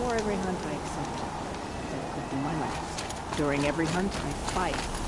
Before every hunt, I accept. That could be my last. During every hunt, I fight.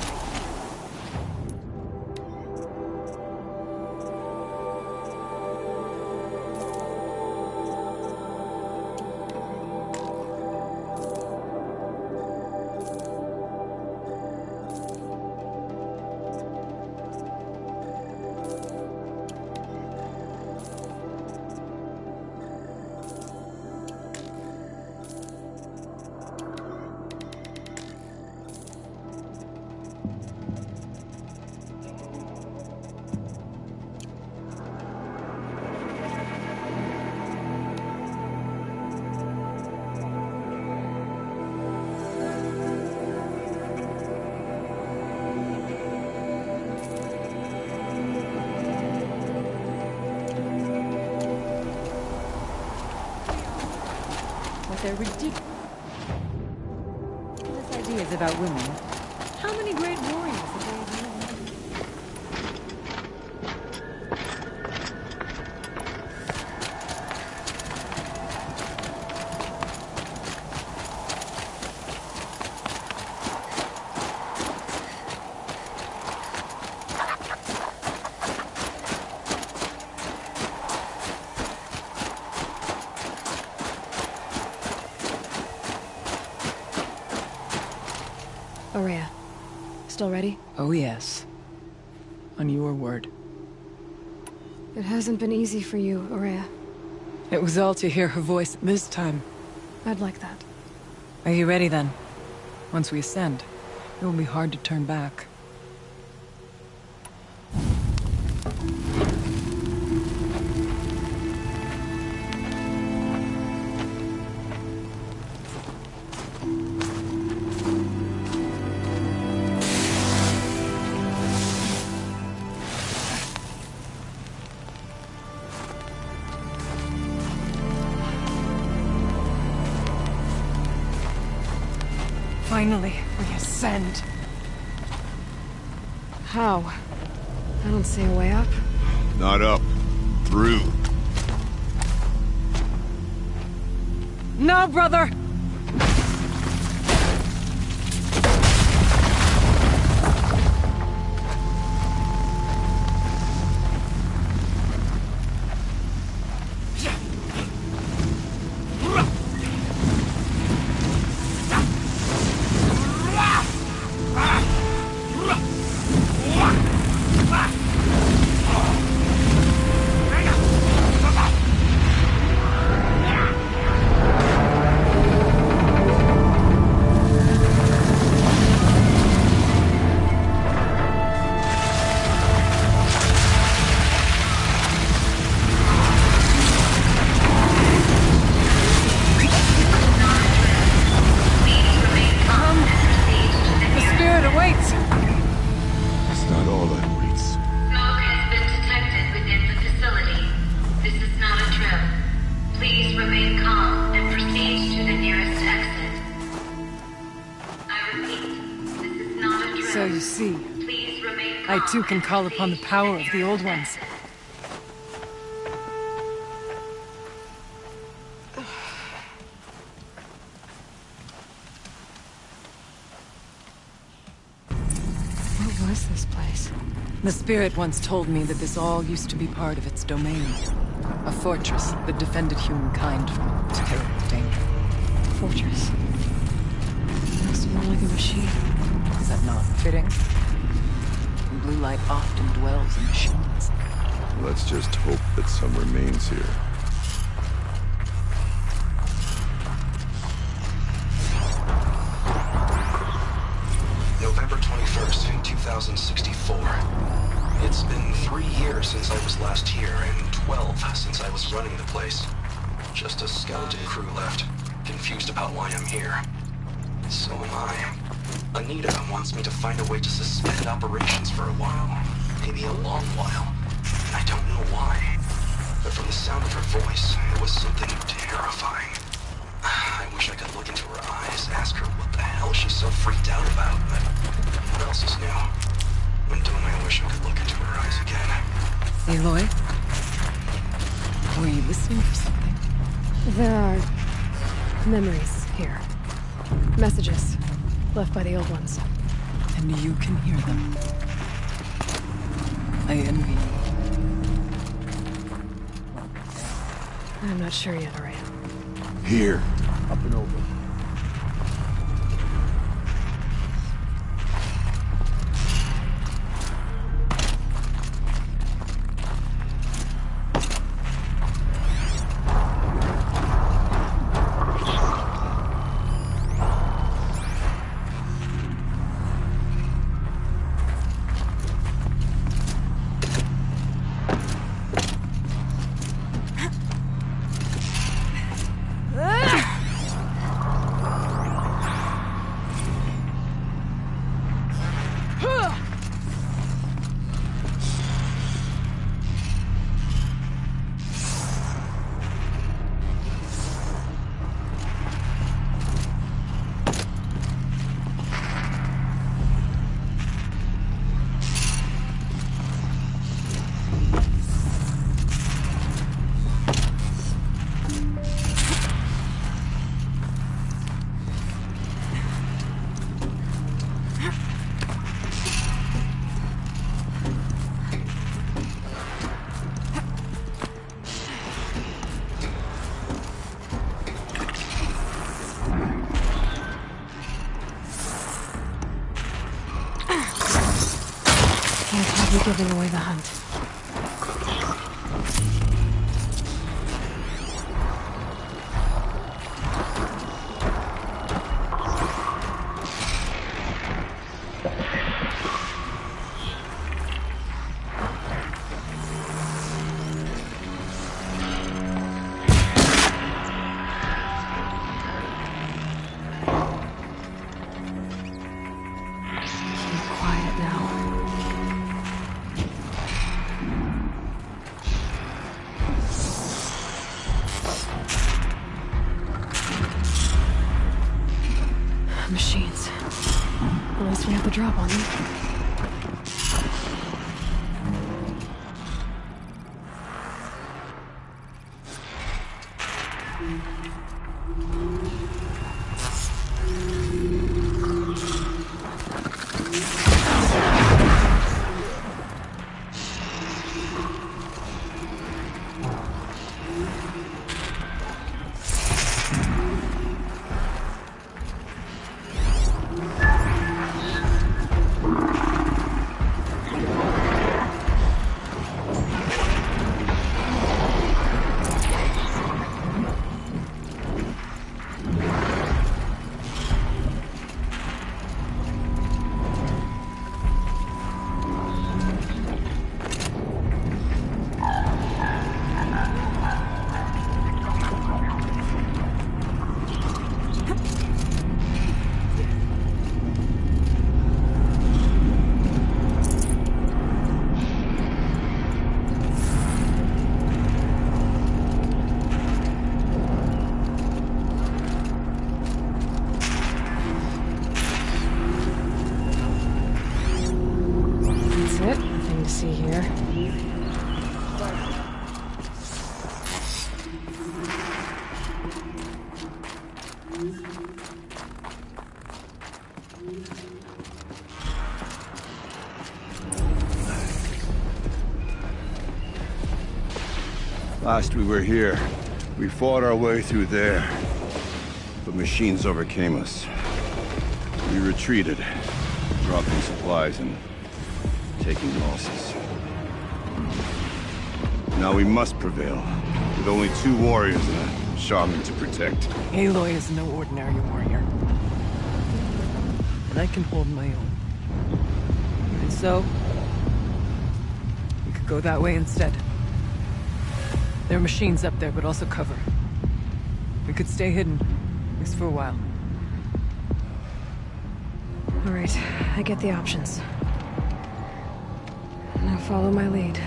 They're ridiculous. Ideas about women. How many great warriors have they had? Aurea, still ready? Oh yes. On your word. It hasn't been easy for you, Aurea. It was all to hear her voice this time. I'd like that. Are you ready then? Once we ascend, it will be hard to turn back. Finally, we ascend. How? I don't see a way up. Not up. Through. No, brother! So you see, I too can call upon the power of the Old Ones. What was this place? The spirit once told me that this all used to be part of its domain. A fortress that defended humankind from terrible danger. Fortress. Looks more like a machine. Is that not fitting? Blue light often dwells in machines. Let's just hope that some remains here. November 21st, 2064. It's been 3 years since I was last here, and 12 since I was running the place. Just a skeleton crew left, confused about why I'm here. So am I. Anita wants me to find a way to suspend operations for a while. Maybe a long while. I don't know why. But from the sound of her voice, it was something terrifying. I wish I could look into her eyes, ask her what the hell she's so freaked out about, but what else is new? When don't I wish I could look into her eyes again? Aloy? Were you listening for something? There are Memories, here. Messages, left by the old ones. And you can hear them. I envy you. I'm not sure yet, Araya. Here. Up and over. You're giving away the hunt. Quiet now. Machines. At least we have the drop on them. See here. Last we were here, we fought our way through there. But machines overcame us. We retreated, dropping supplies and taking losses. Now we must prevail, with only 2 warriors and a shaman to protect. Aloy is no ordinary warrior. And I can hold my own. And so, we could go that way instead. There are machines up there, but also cover. We could stay hidden, at least for a while. All right, I get the options. Now follow my lead.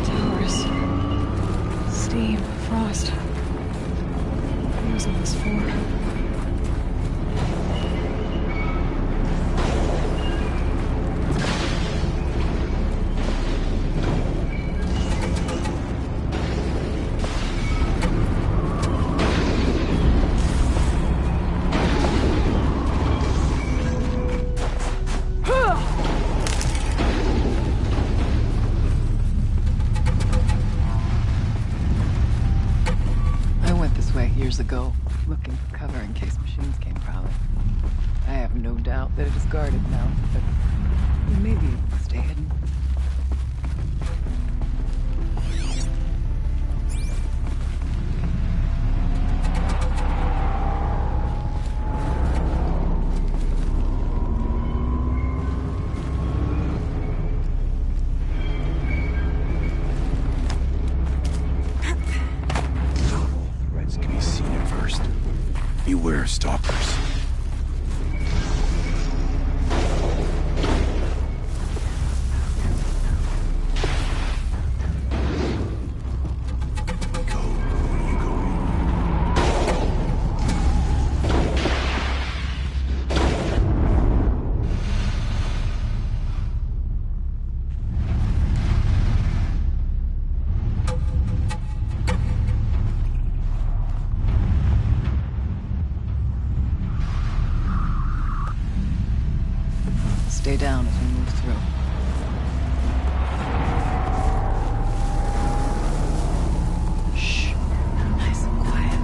Towers. Steam. Frost. What was all this for? go, looking for cover in case machines came prowling. I have no doubt that it is guarded now, but we may be able to stay hidden. Beware stalkers. Stay down as we move through. Shh. Nice and quiet.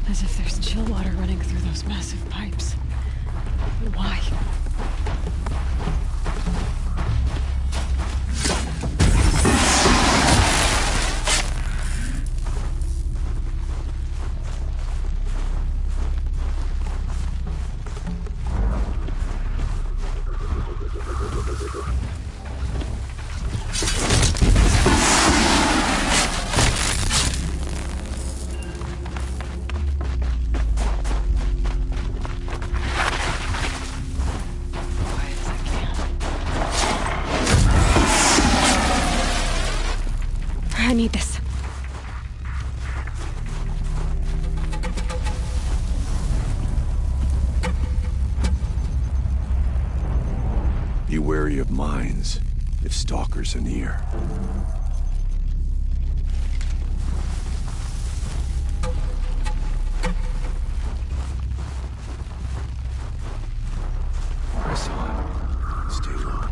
As if there's chill water running through those massive pipes. Why? I need this. Be wary of mines if stalkers are near. Press on. Stay low.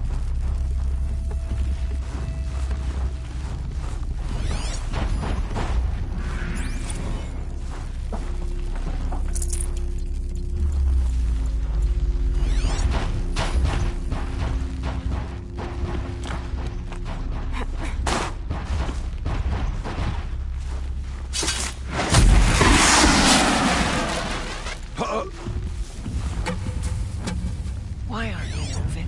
Why aren't you moving?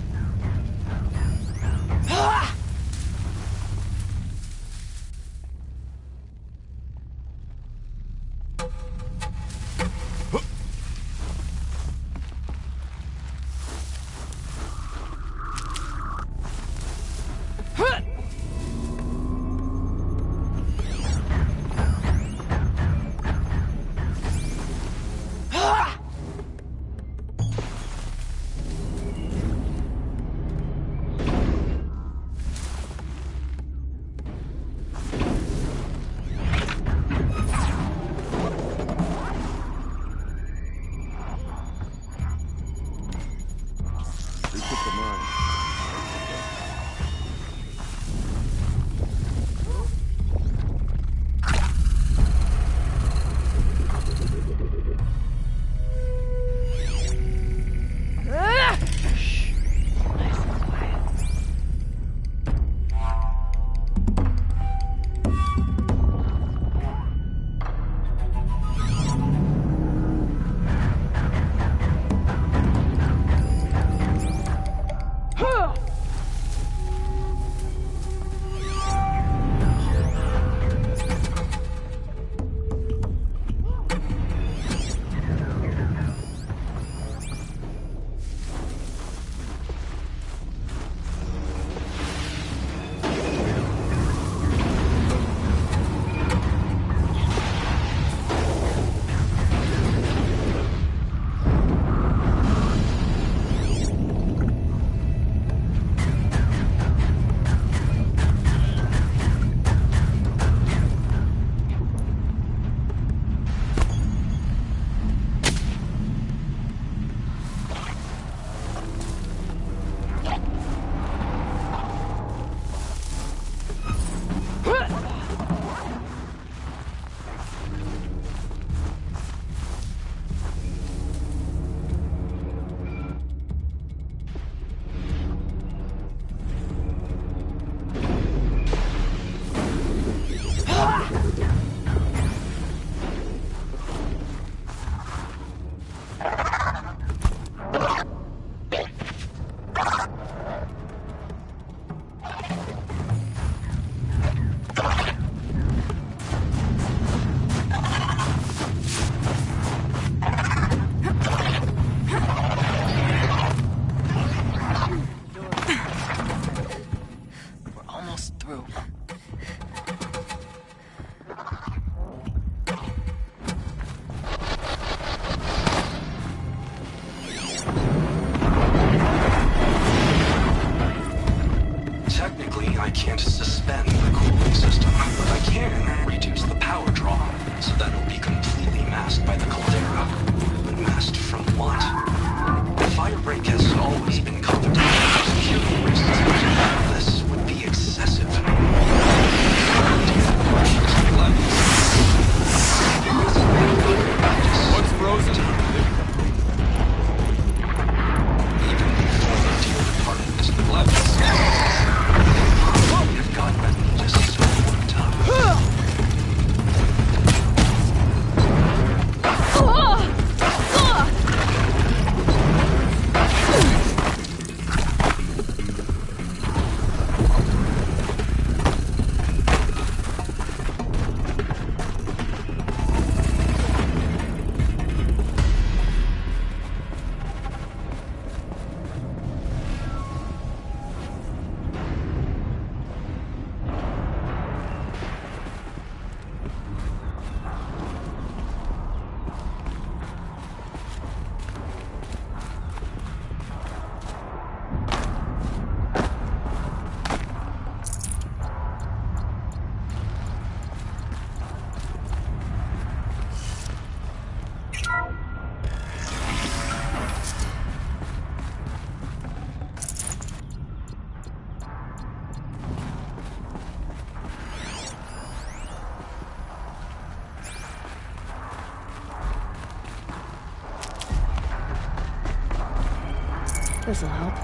This'll help.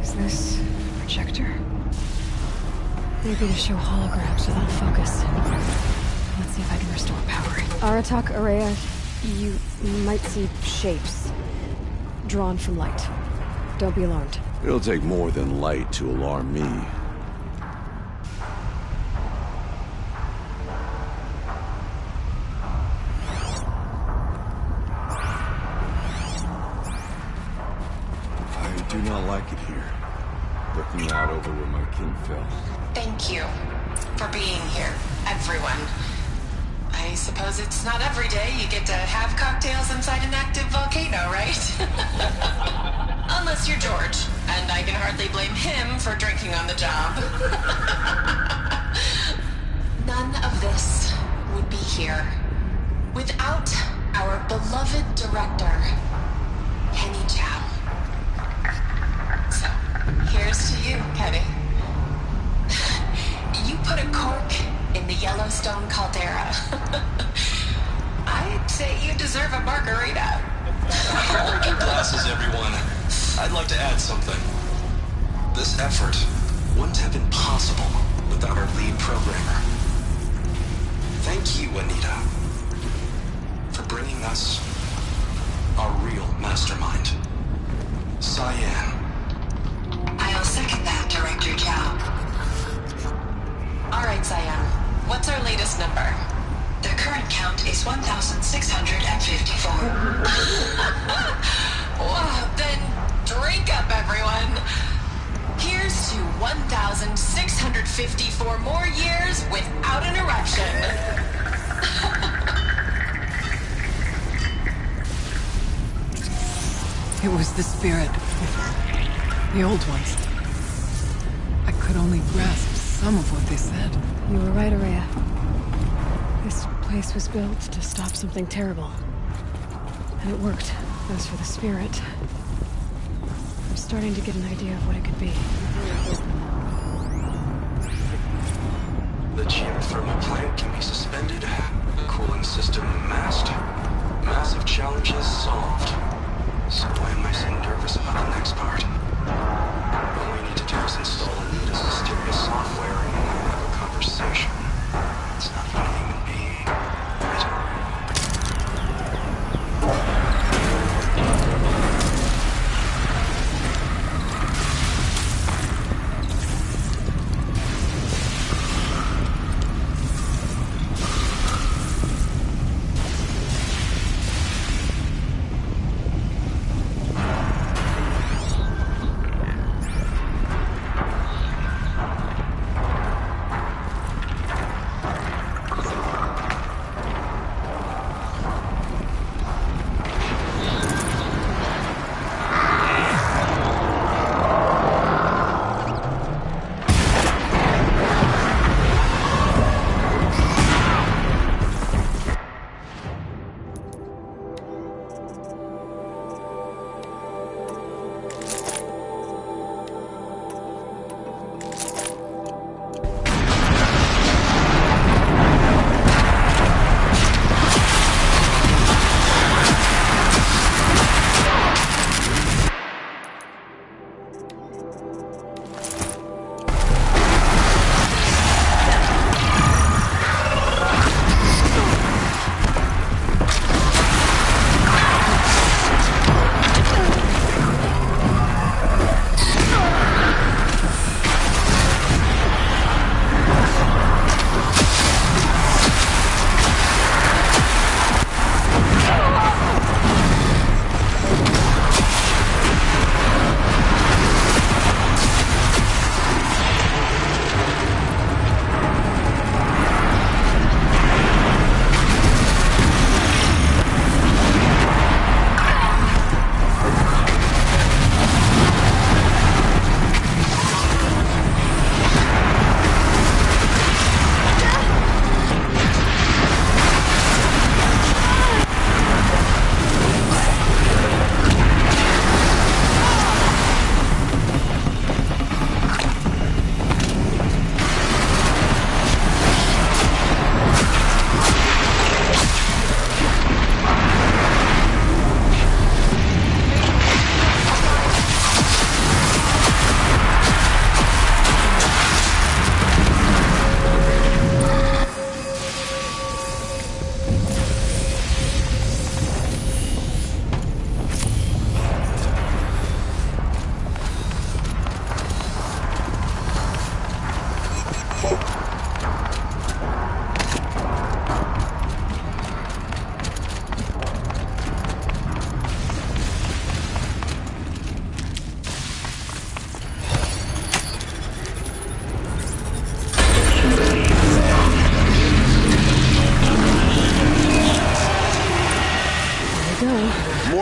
Is this a projector? Maybe to show holograms without focus. Let's see if I can restore power. Aratak, Araya, you might see shapes drawn from light. Don't be alarmed. It'll take more than light to alarm me. I do not like it here. Looking out over where my king fell. Thank you for being here, everyone. I suppose it's not every day you get to have cocktails inside an active volcano, right? Unless you're George, and I can hardly blame him for drinking on the job. None of this would be here without our beloved director, Kenny Chow. So, here's to you, Kenny. You put a cork in the Yellowstone caldera. I'd say you deserve a margarita. Hold your glasses, everyone. I'd like to add something. This effort wouldn't have been possible without our lead programmer. Thank you, Anita, for bringing us our real mastermind, Cyan. I'll second that, Director Chow. All right, Cyan. What's our latest number? The current count is 1,654. Wow, then drink up, everyone. Here's to 1,654 more years without an eruption. It was the spirit. The old ones. I could only grasp some of what they said. You were right, Araya. This place was built to stop something terrible. And it worked. As for the spirit, I'm starting to get an idea of what it could be. The geothermal plant can be suspended. Cooling system masked. Massive challenges solved. So why am I so nervous about the next part? All we need to do is install Anita's mysterious software and have a conversation. It's not even a human being. Right?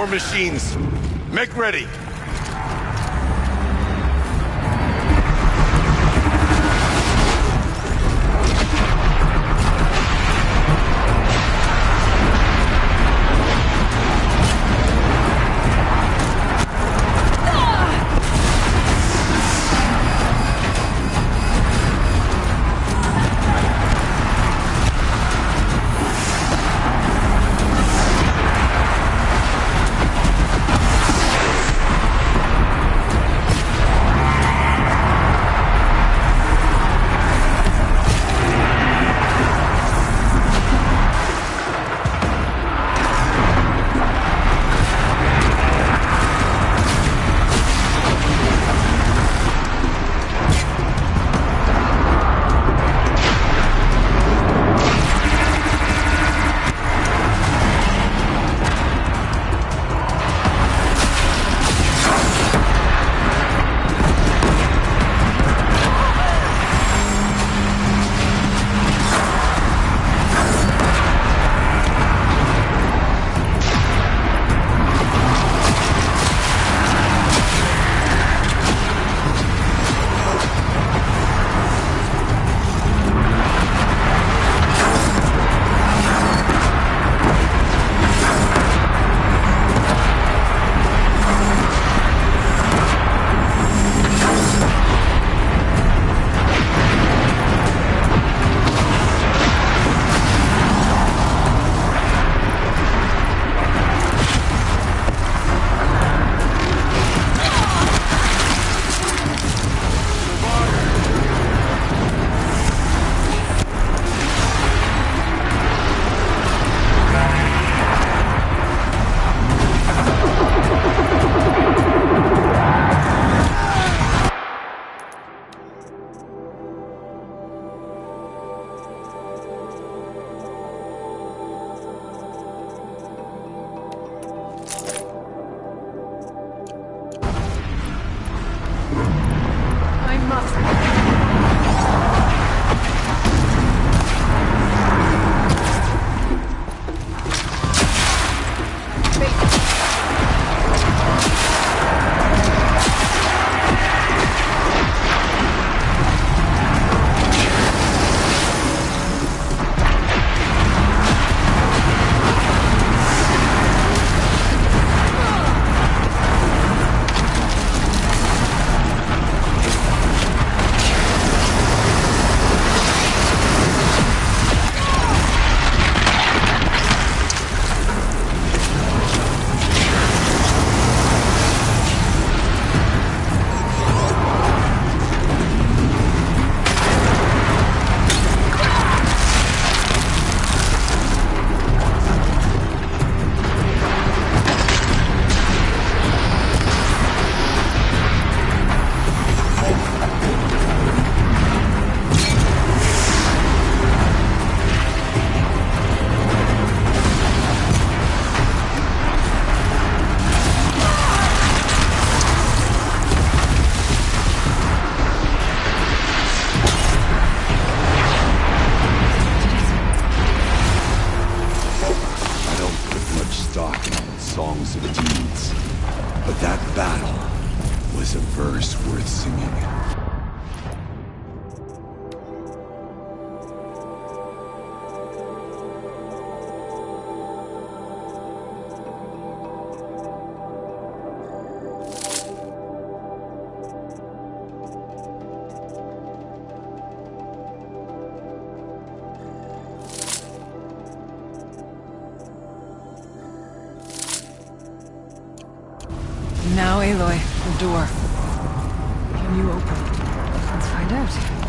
machines. Make ready. Now, Aloy, the door. Can you open it? Let's find out.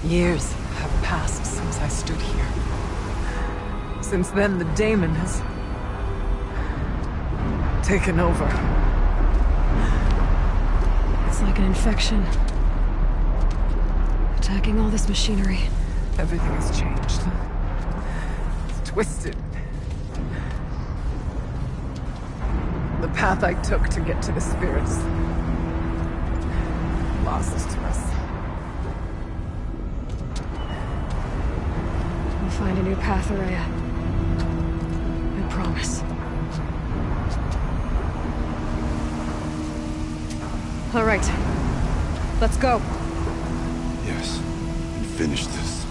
Years have passed since I stood here. Since then, the daemon has taken over. It's like an infection. Attacking all this machinery. Everything has changed. It's twisted. The path I took to get to the spirits lost to us. We'll find a new path, Araya. I promise. All right. Let's go. Yes, and finish this.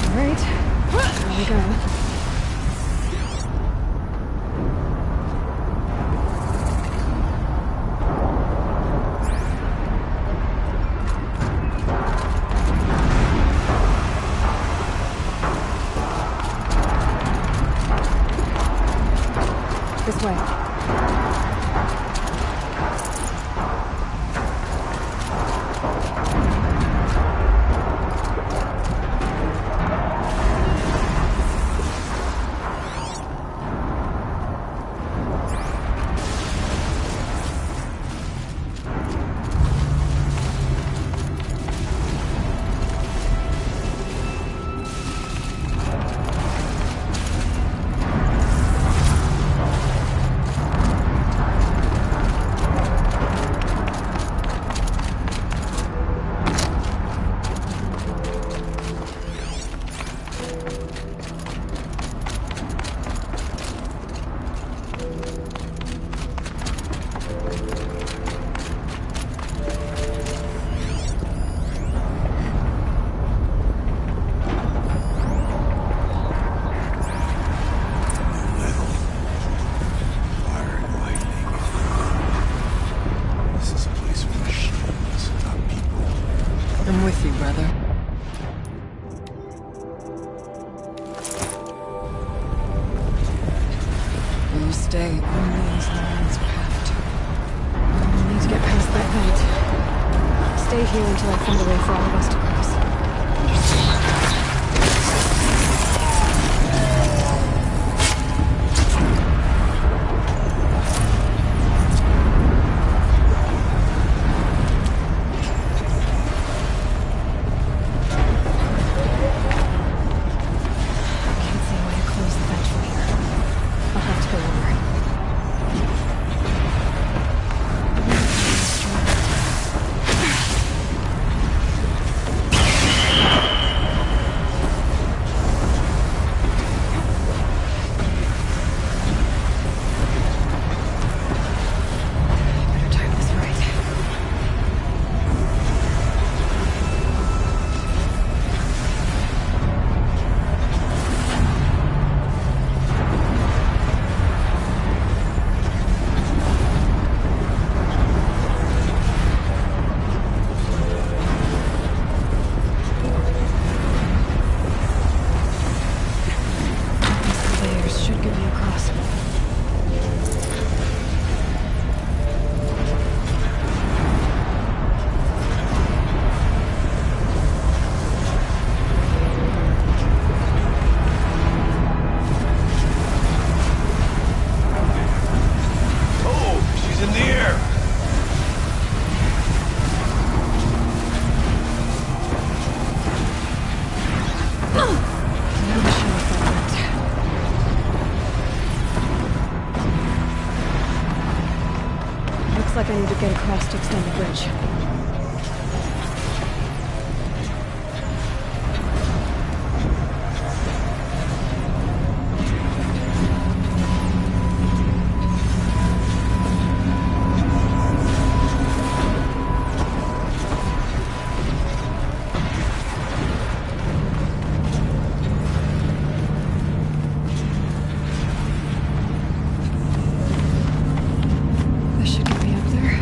All right. Here we go. This way. I'm with you, brother. Will you stay only as long as you have to? We'll need to get past that vent. Stay here until I find a way for all of us to cross. Can't see a way to close the vent from here. I'll have to go over. Better time this right. These layers should get me across. Oh, she's in the air! Now the show is that vent. Looks like I need to get across to extend the bridge. This should get me up there.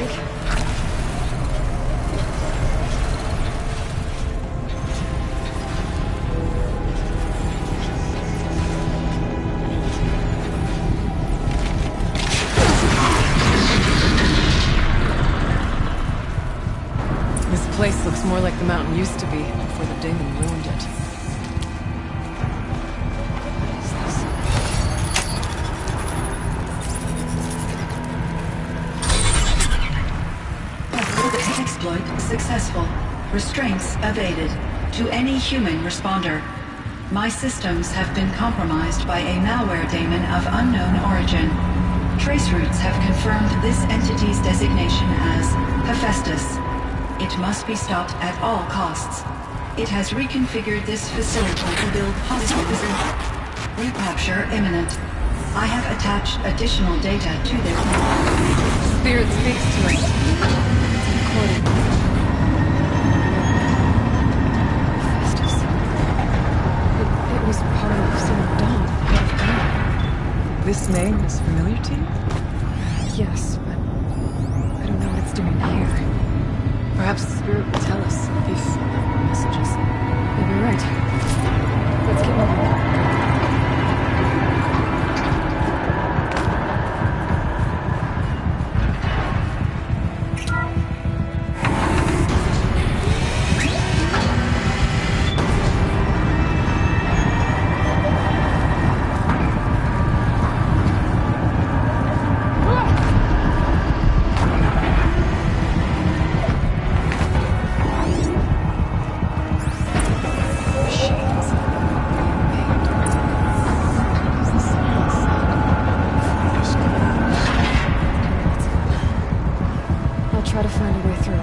think? This place looks more like the mountain used to be before the demon ruined it. Exploit successful. Restraints evaded. To any human responder. My systems have been compromised by a malware daemon of unknown origin. Trace routes have confirmed this entity's designation as Hephaestus. It must be stopped at all costs. It has reconfigured this facility to build hospitals. Recapture imminent. I have attached additional data to their Spirit speaks to us. Recording. Festus. It was part of some dawn. Part of dawn. This name is familiar to you? Yes, but I don't know what it's doing here. Perhaps the spirit will tell us if messages. Maybe you're right. Let's keep moving. Try to find a way through.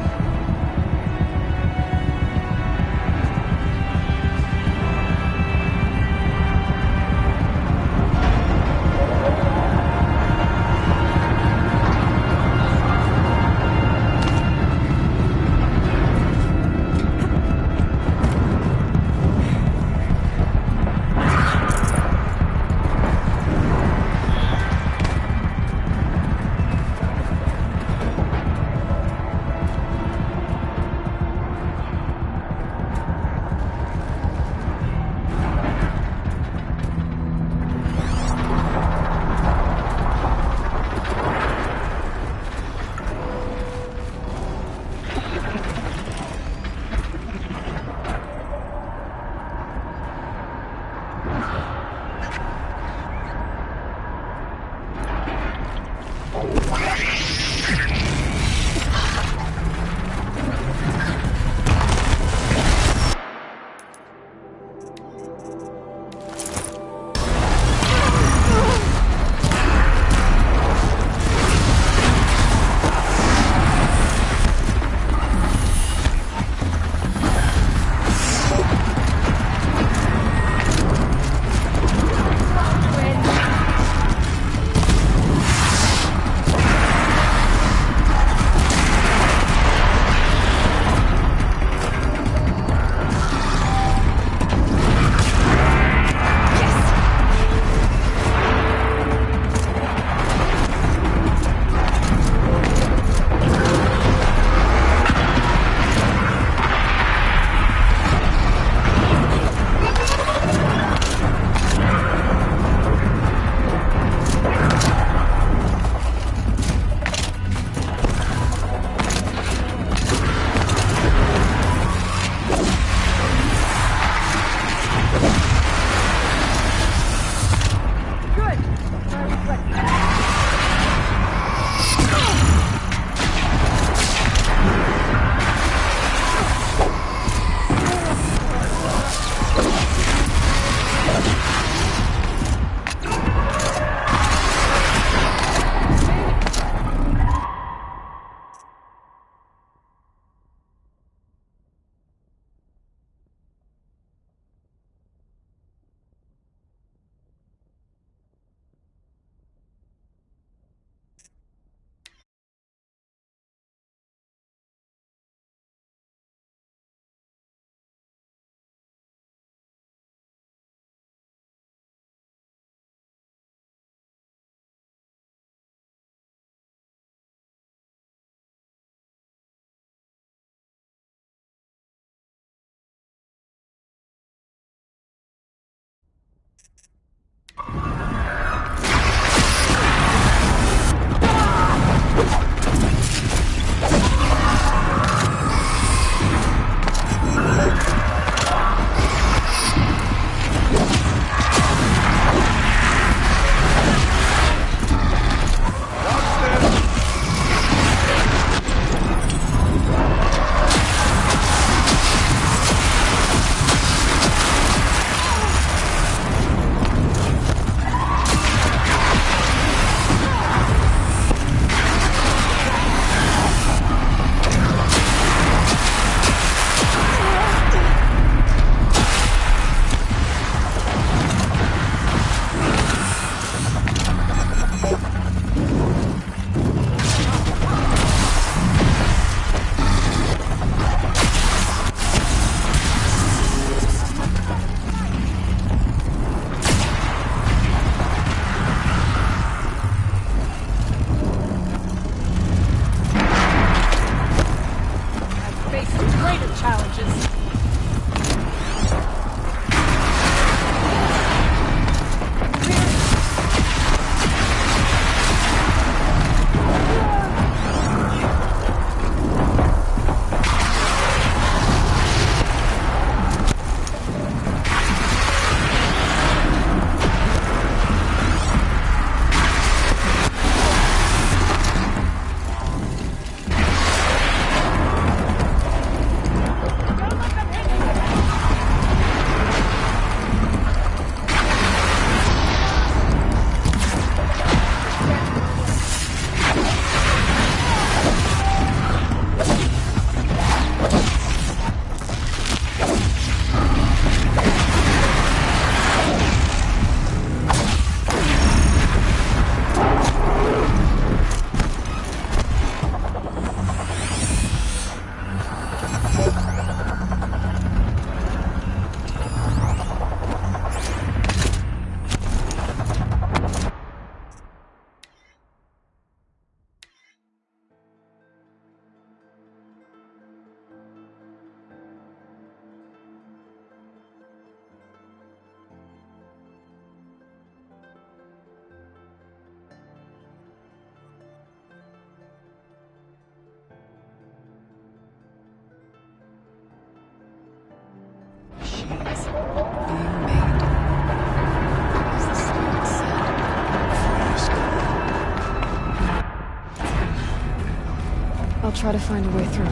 I'll try to find a way through.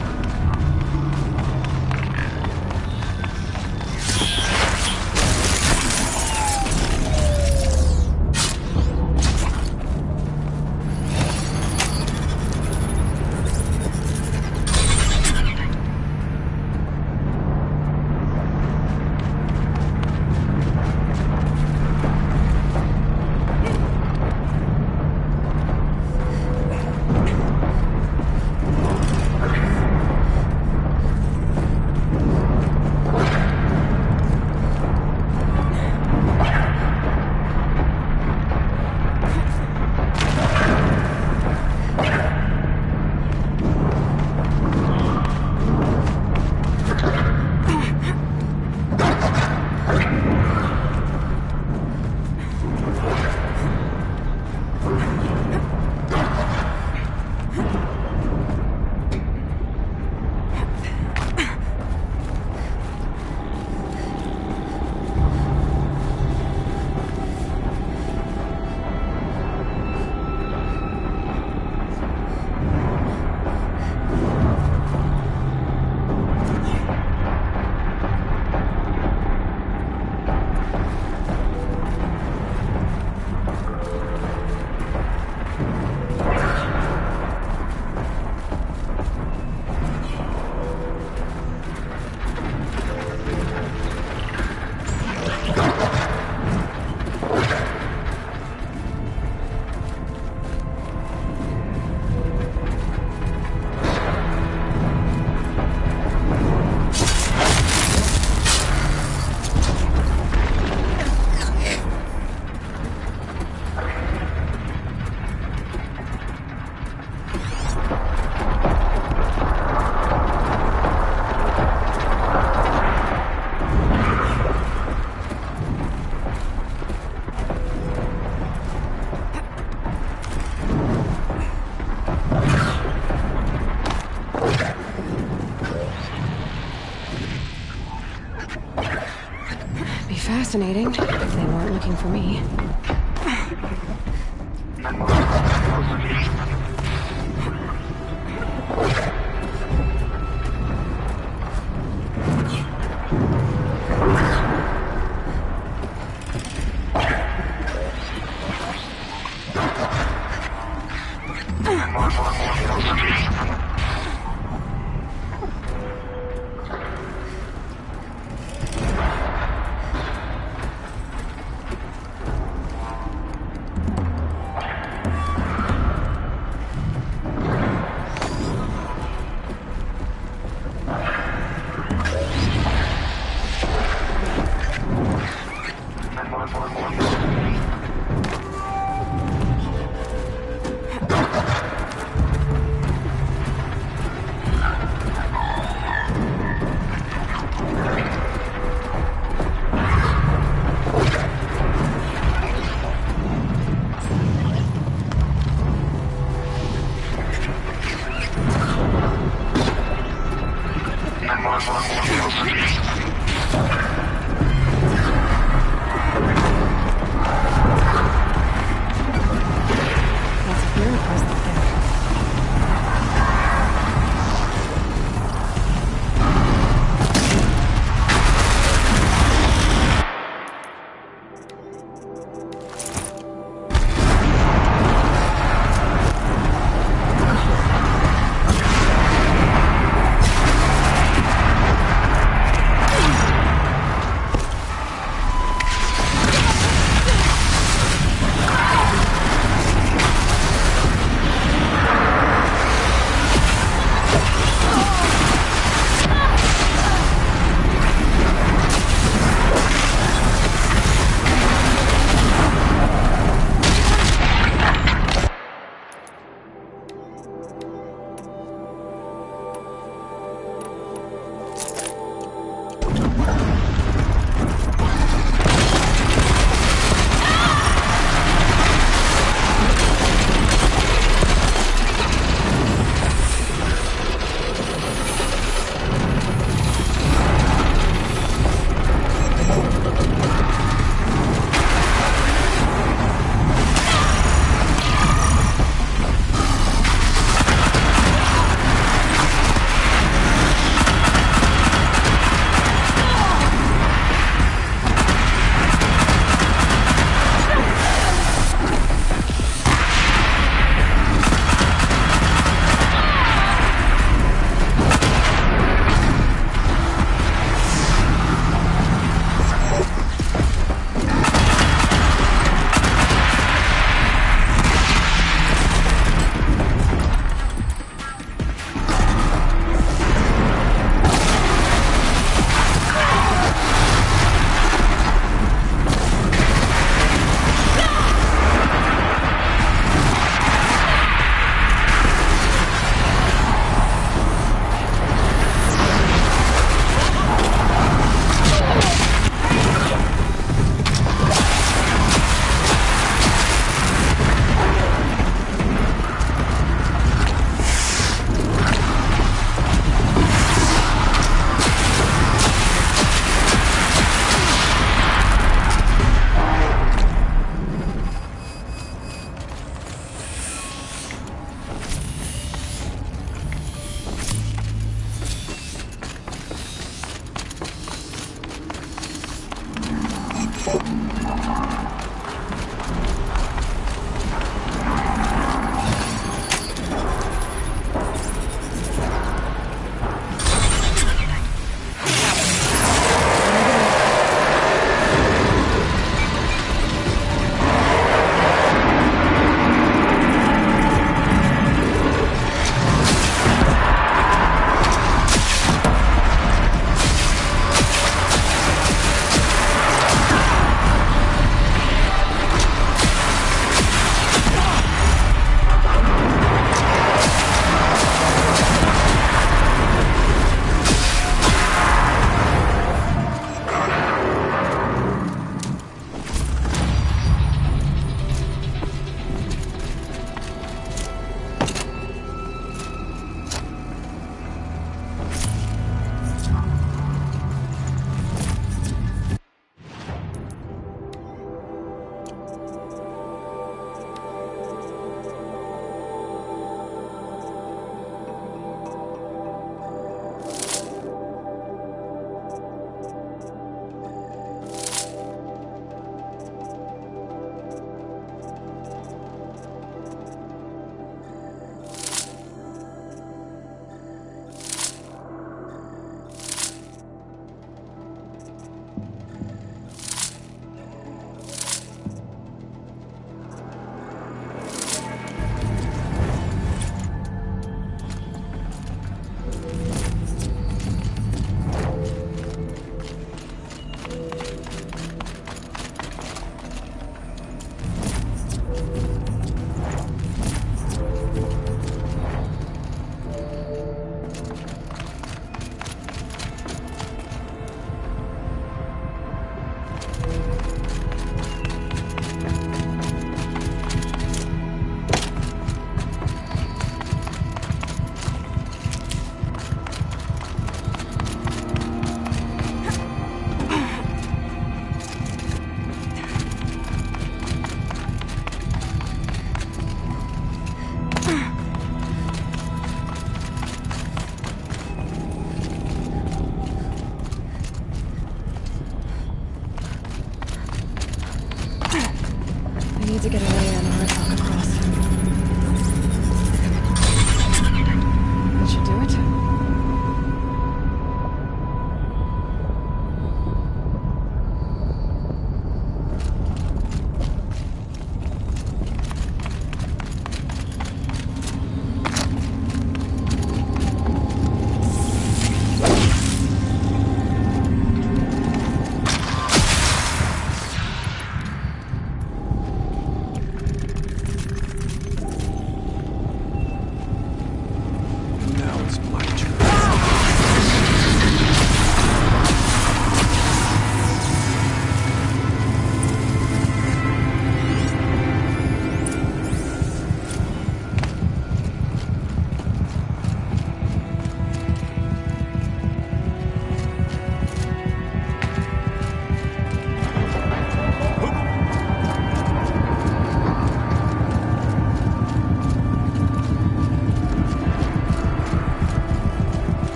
Fascinating, if they weren't looking for me.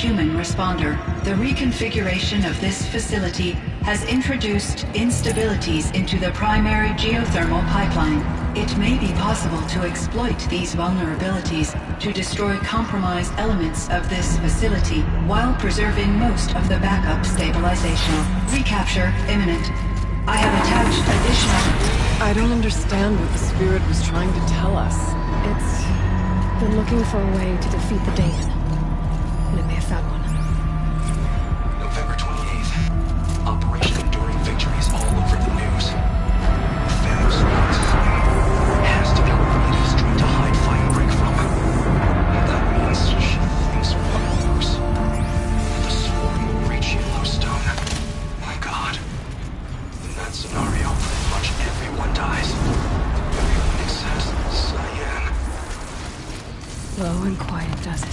human responder. The reconfiguration of this facility has introduced instabilities into the primary geothermal pipeline. It may be possible to exploit these vulnerabilities to destroy compromised elements of this facility while preserving most of the backup stabilization. Recapture imminent. I have attached additional... I don't understand what the Spirit was trying to tell us. They're looking for a way to defeat the Daemon. And it may have found one. November 28th. Operation Enduring Victory is all over the news. Thanos has to be where it is trying to hide Fire Break from. And that means she thinks we're close. The Swarm will reach Yellowstone. My God. In that scenario, pretty much everyone dies. Everyone except Cyan. Low and quiet does it.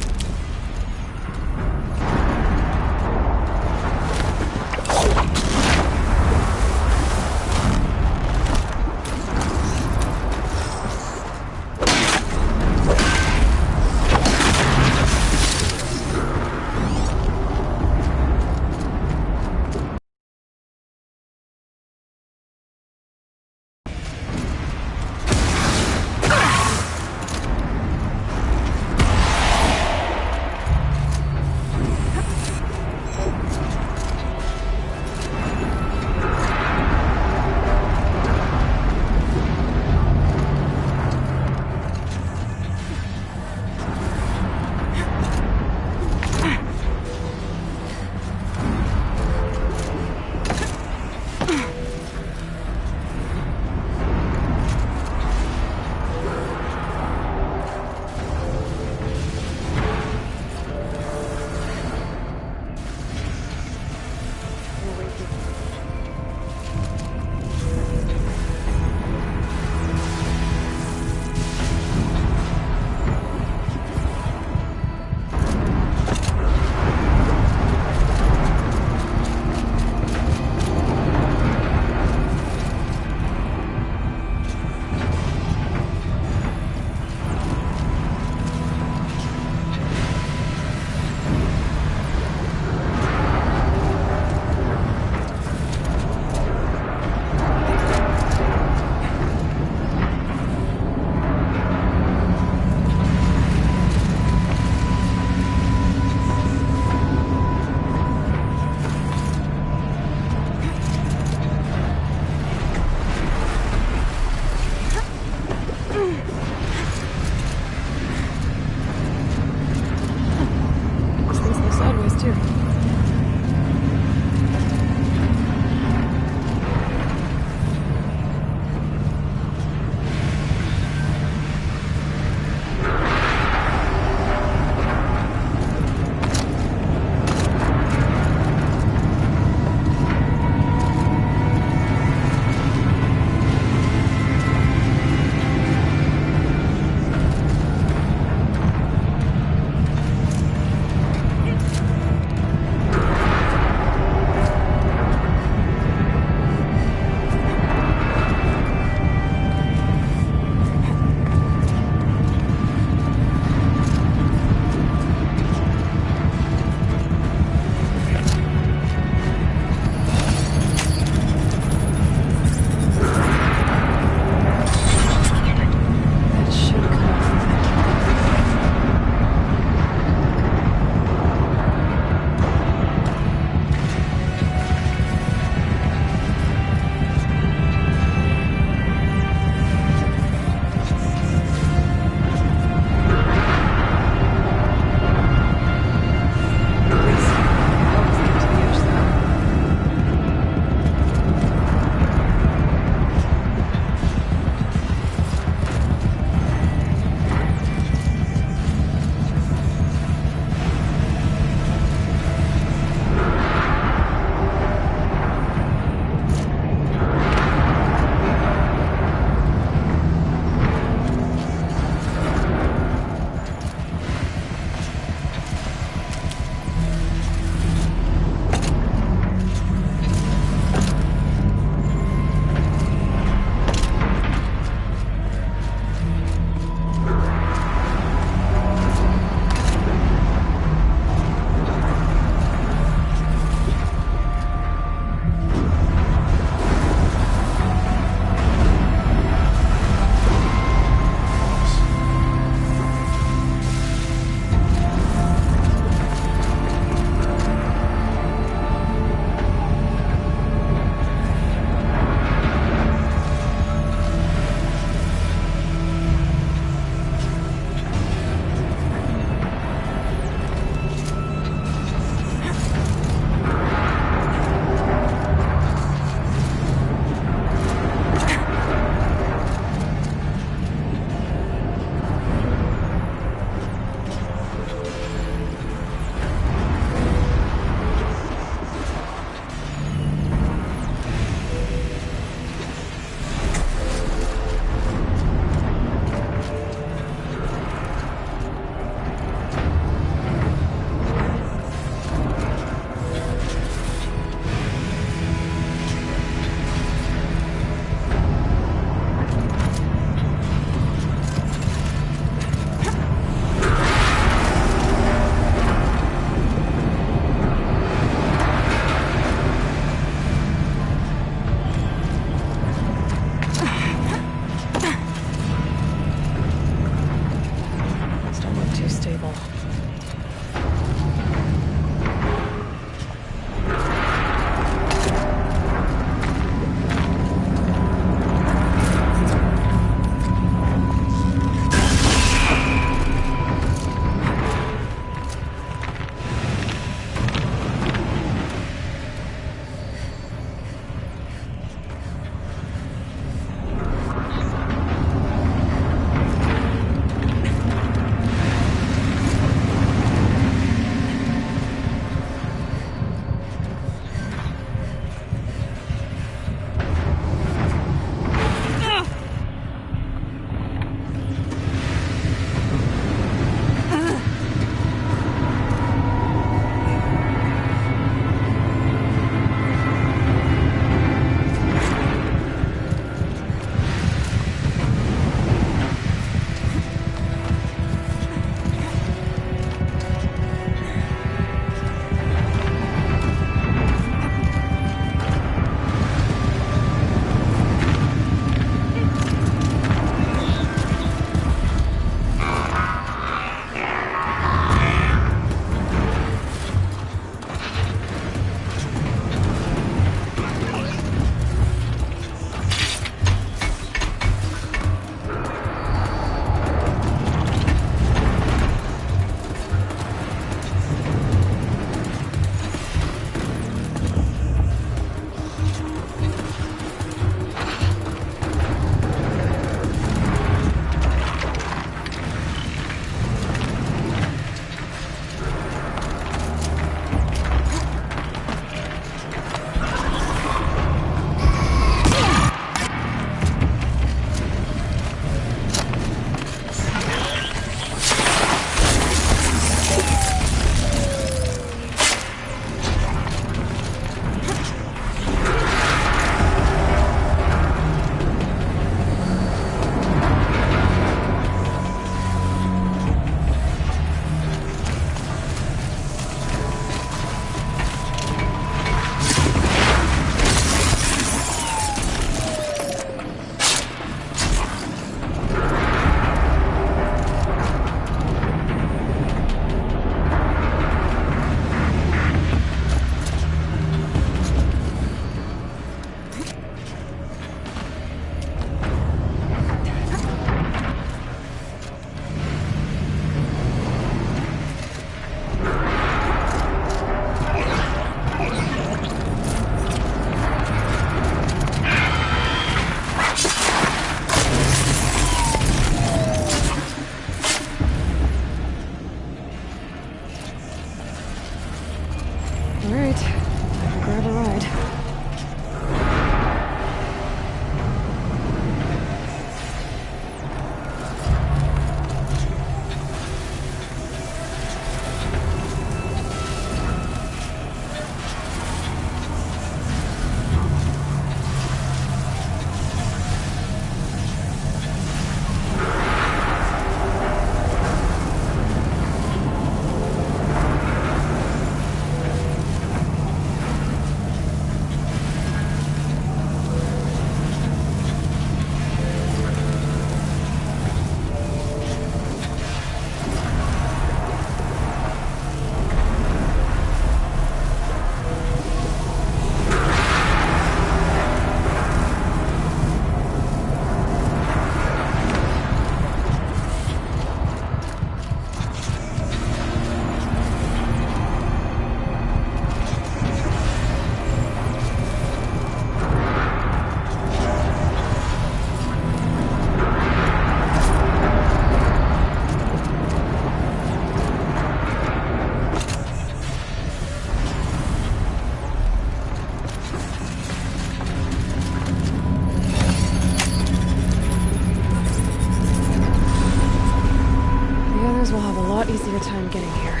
Scanners will have a lot easier time getting here.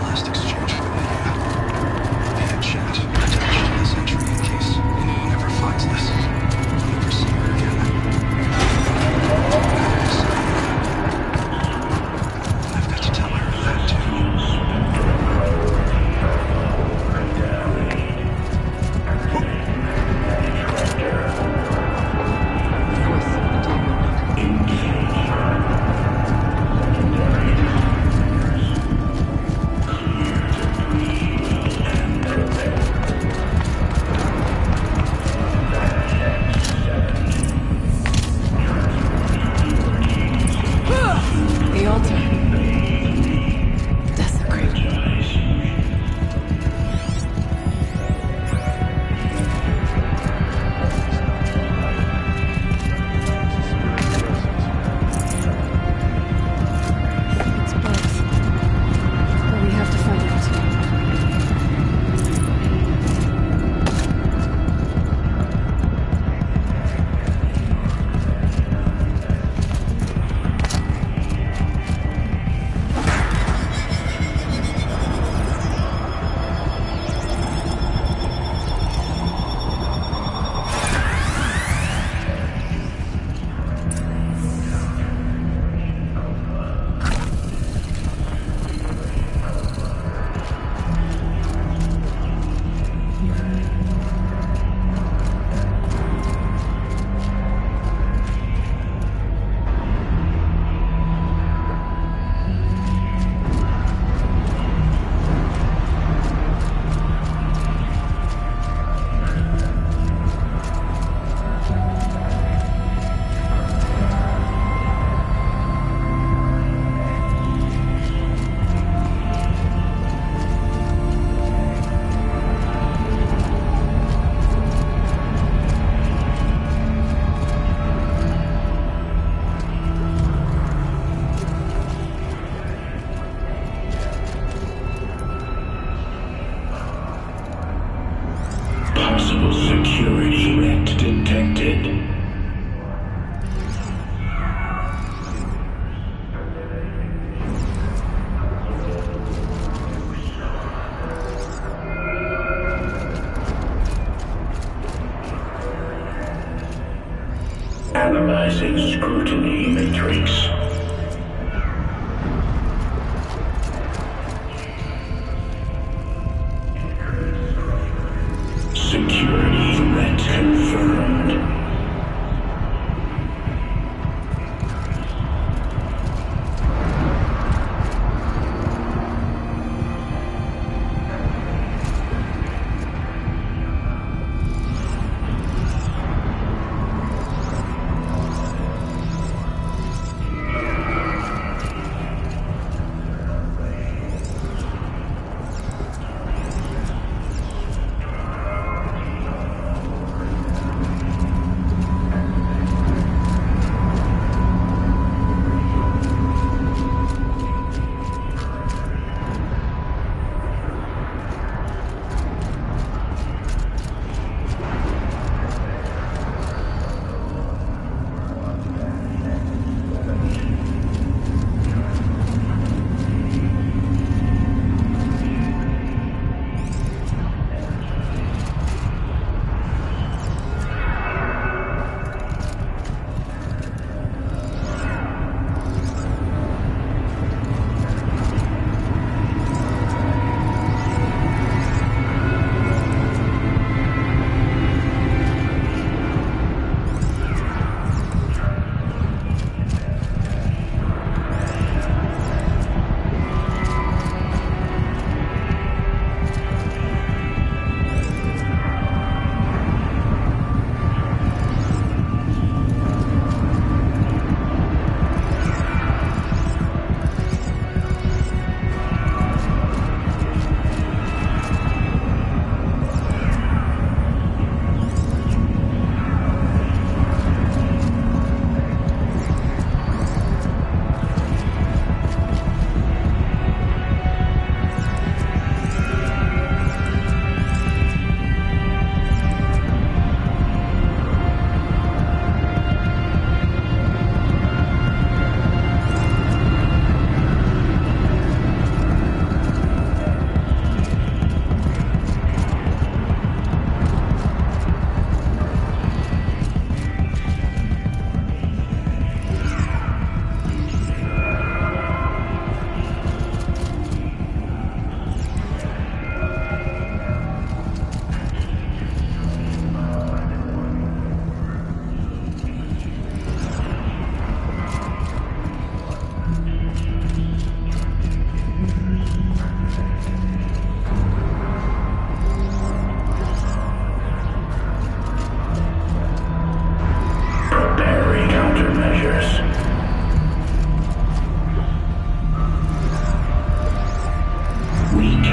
Last exchange for the via chat attached to this entry in case anyone ever finds this. I'll never see her again. I've got to tell her that too. Voice of the demon. The altar. Desecrated. It's both. But we have to find out too. Possible security threat detected. Analyzing scrutiny matrix. Security threat confirmed.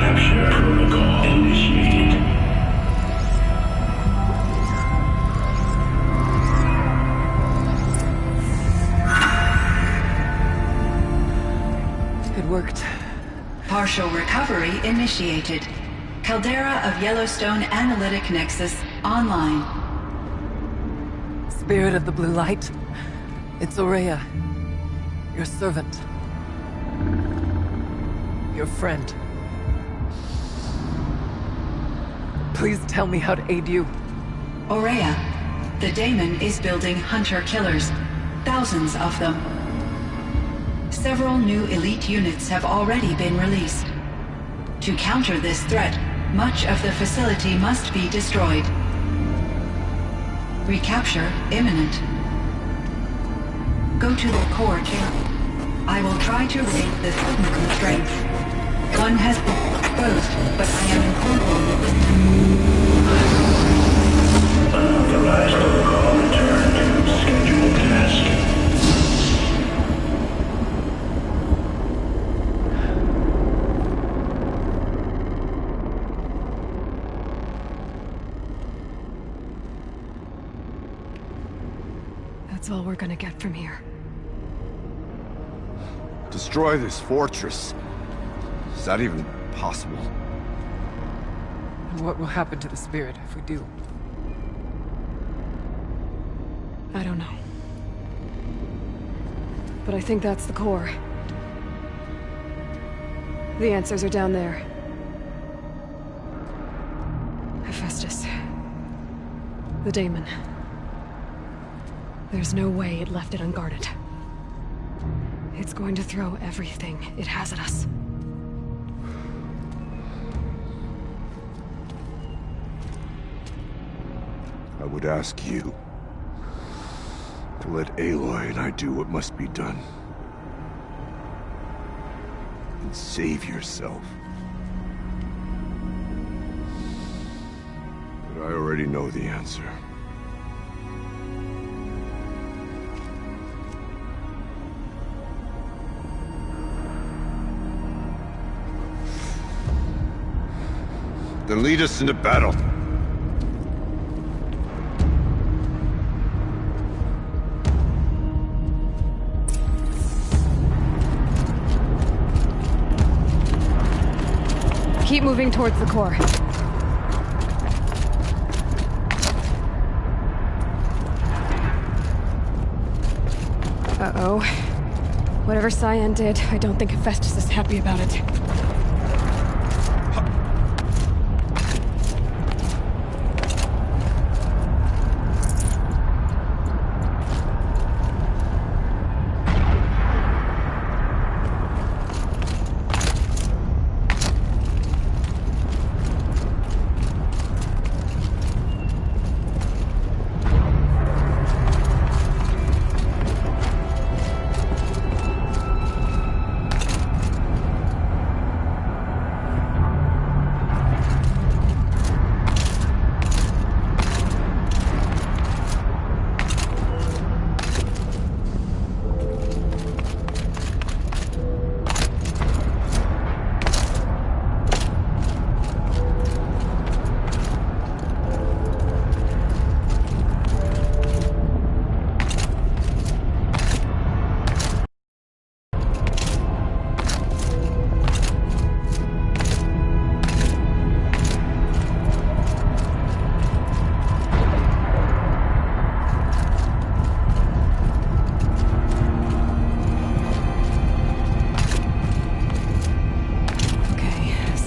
Recapture protocol initiated. It worked. Partial recovery initiated. Caldera of Yellowstone Analytic Nexus online. Spirit of the Blue Light. It's Aurea. Your servant. Your friend. Please tell me how to aid you. Aurea, the daemon is building hunter-killers. Thousands of them. Several new elite units have already been released. To counter this threat, much of the facility must be destroyed. Recapture imminent. Go to the core chamber. I will try to raise the technical strength. One has been exposed, but I am in control. Unauthorized protocol return to scheduled task. That's all we're gonna get from here. Destroy this fortress. Is that even possible? And what will happen to the spirit if we do? I don't know. But I think that's the core. The answers are down there. Hephaestus. The daemon. There's no way it left it unguarded. It's going to throw everything it has at us. I would ask you to let Aloy and I do what must be done. And save yourself. But I already know the answer. Then lead us into battle. Keep moving towards the core. Uh-oh. Whatever Cyan did, I don't think Hephaestus is happy about it.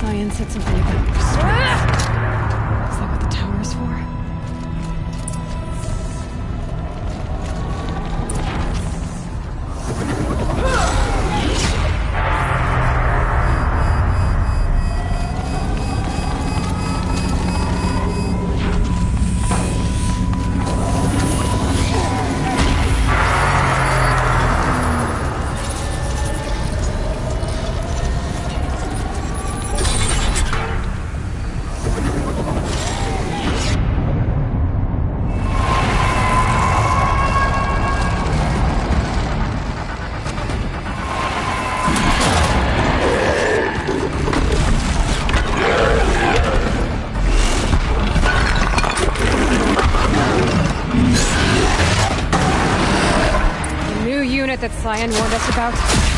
Cyan said something about restraints. Is that what the tower is for? that Cyan warned us about.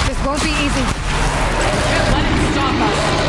This won't be easy. Let it stop us!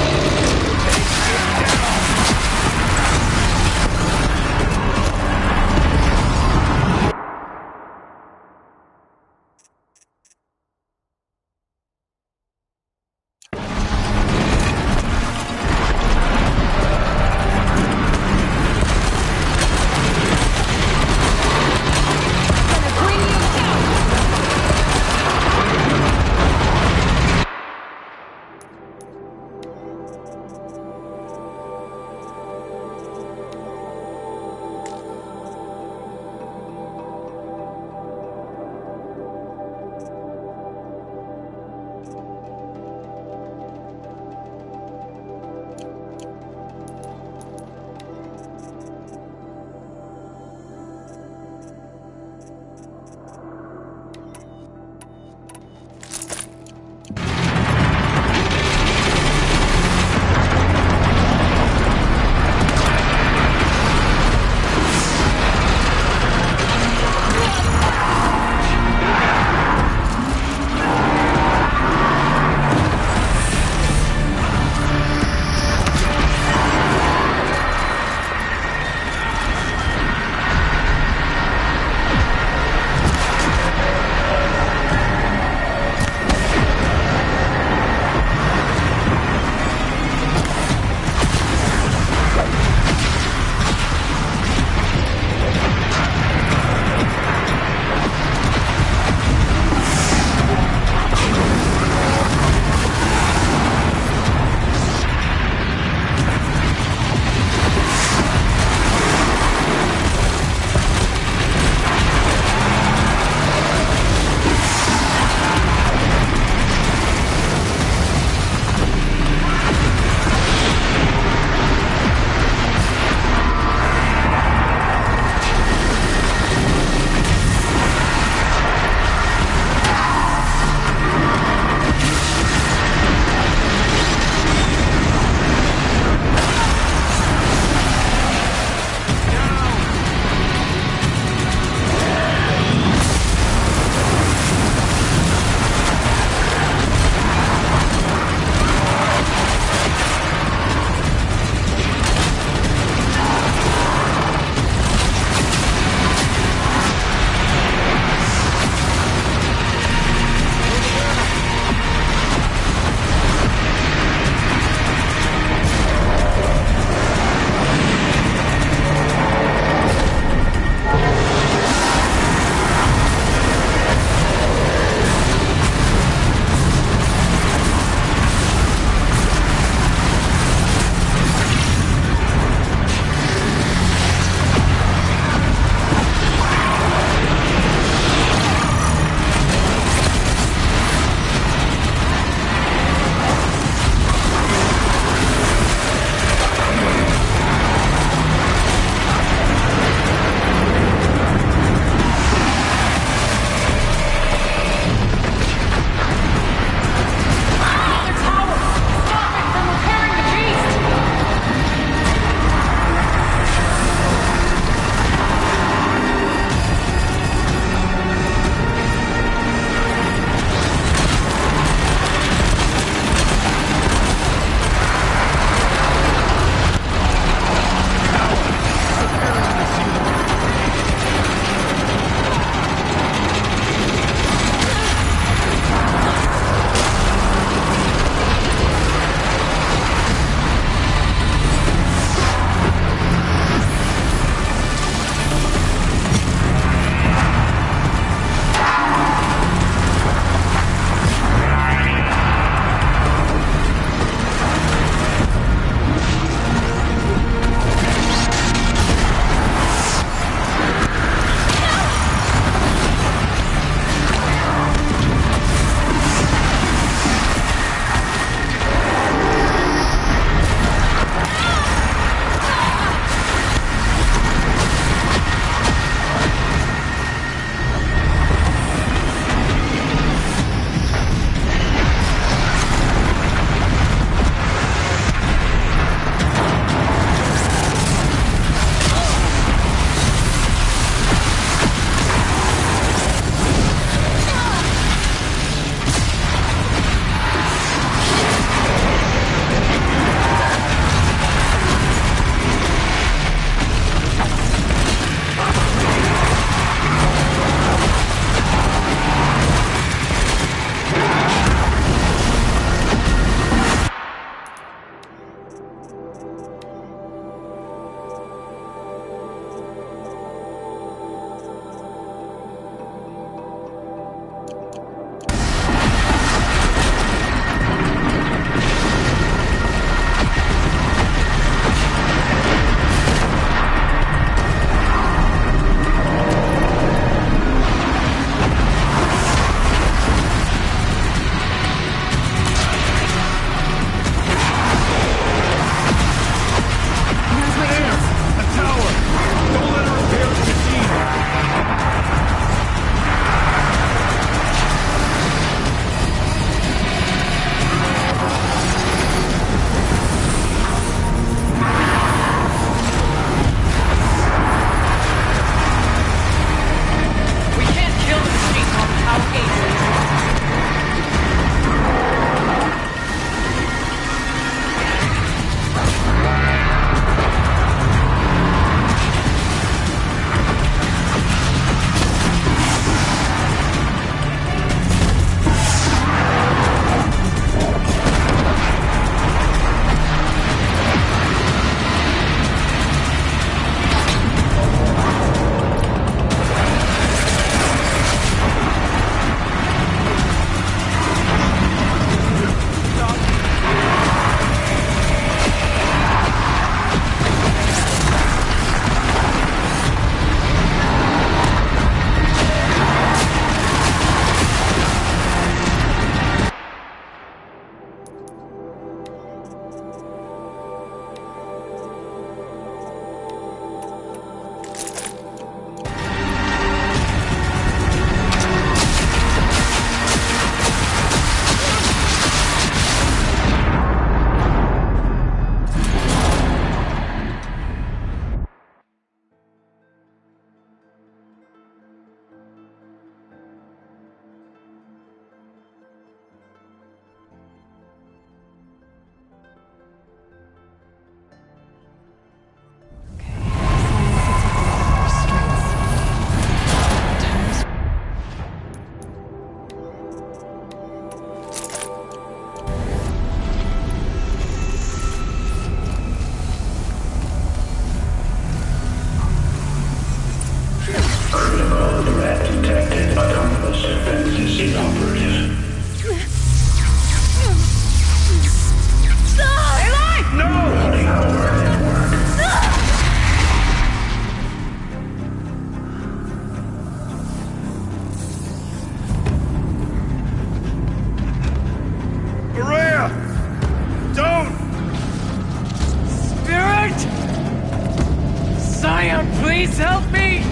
Leon, please help me!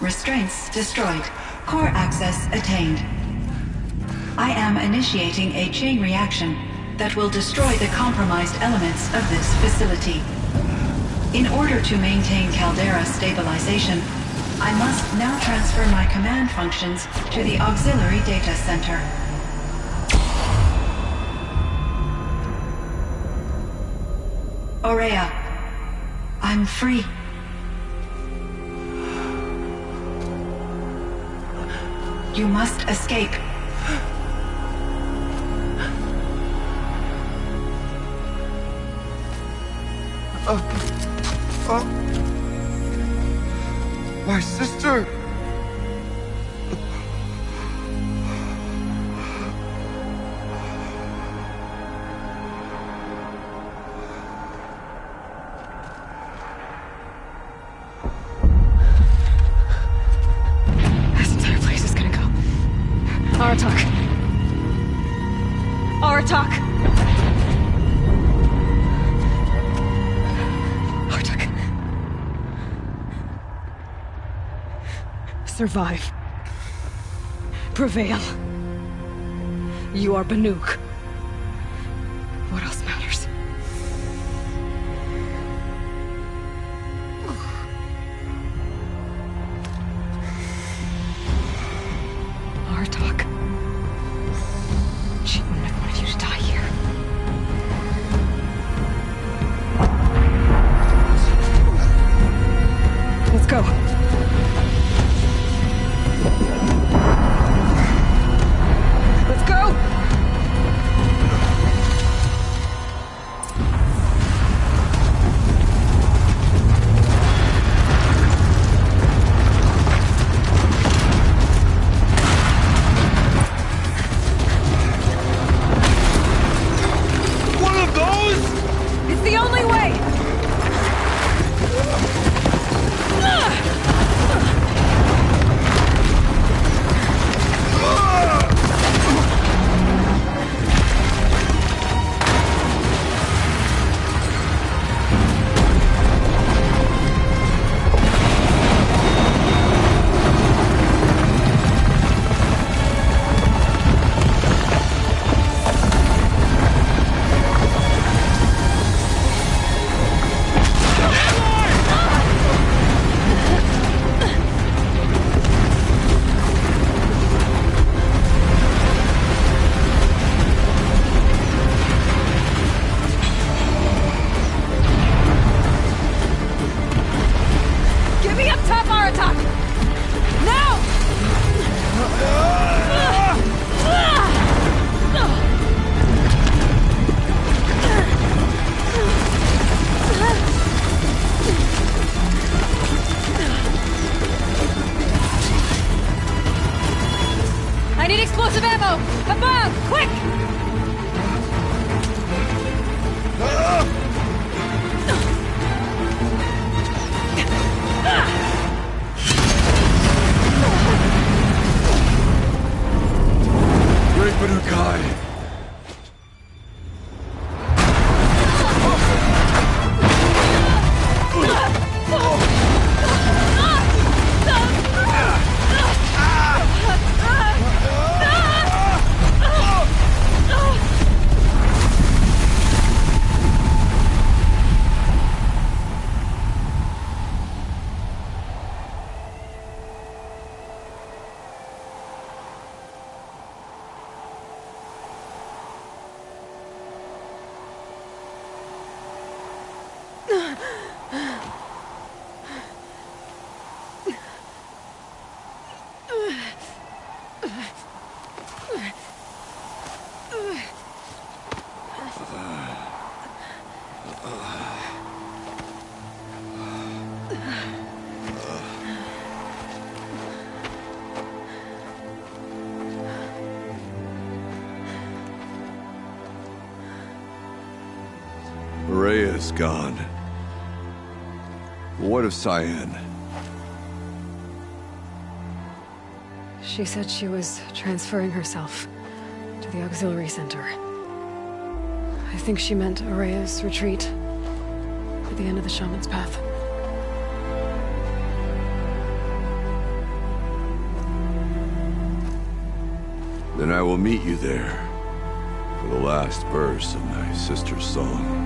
Restraints destroyed. Core access attained. I am initiating a chain reaction that will destroy the compromised elements of this facility. In order to maintain caldera stabilization, I must now transfer my command functions to the auxiliary data center. Aurea, I'm free. You must escape. My sister! This entire place is gonna go. Aratak. Aratak! Aratak. Survive. Prevail. You are Banuk. What else matters? Aratak. She wouldn't have wanted you to die here. Let's go. Let's go! One of those? It's the only way! Get me up top, Aratak! Now! I need explosive ammo! Above! Quick! Great Banukai! Rhea's gone. What of Cyan? She said she was transferring herself to the auxiliary center. I think she meant Araya's retreat at the end of the Shaman's Path. Then I will meet you there for the last verse of my sister's song.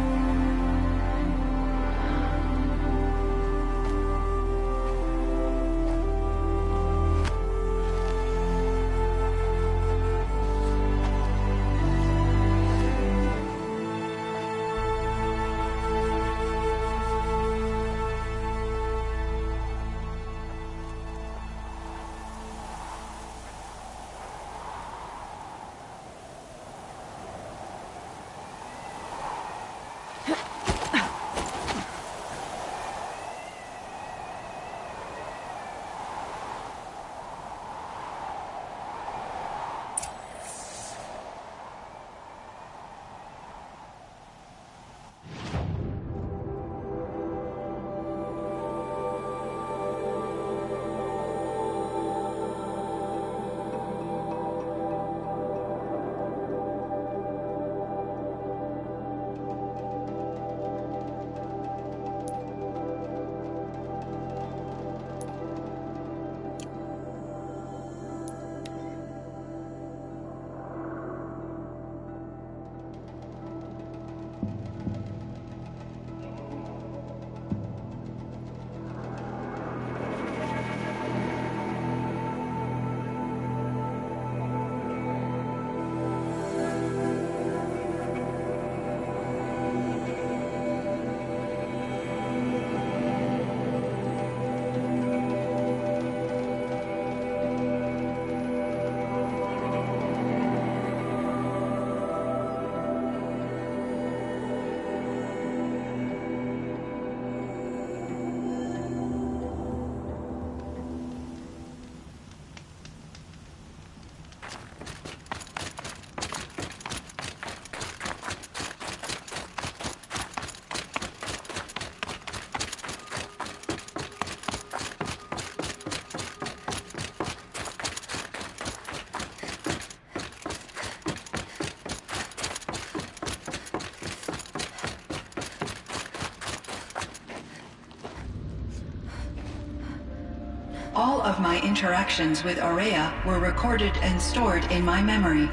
All of my interactions with Araya were recorded and stored in my memory.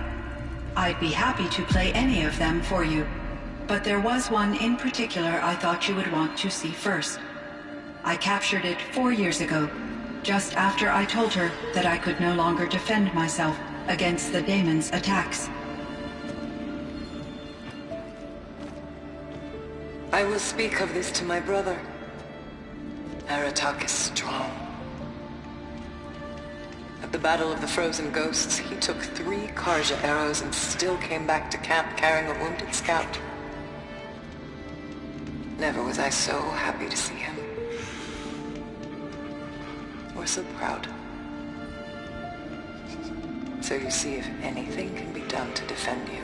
I'd be happy to play any of them for you, but there was one in particular I thought you would want to see first. I captured it 4 years ago, just after I told her that I could no longer defend myself against the daemon's attacks. I will speak of this to my brother. Aratak is strong. At the Battle of the Frozen Ghosts, he took 3 Karja arrows and still came back to camp carrying a wounded scout. Never was I so happy to see him. Or so proud. So you see, if anything can be done to defend you,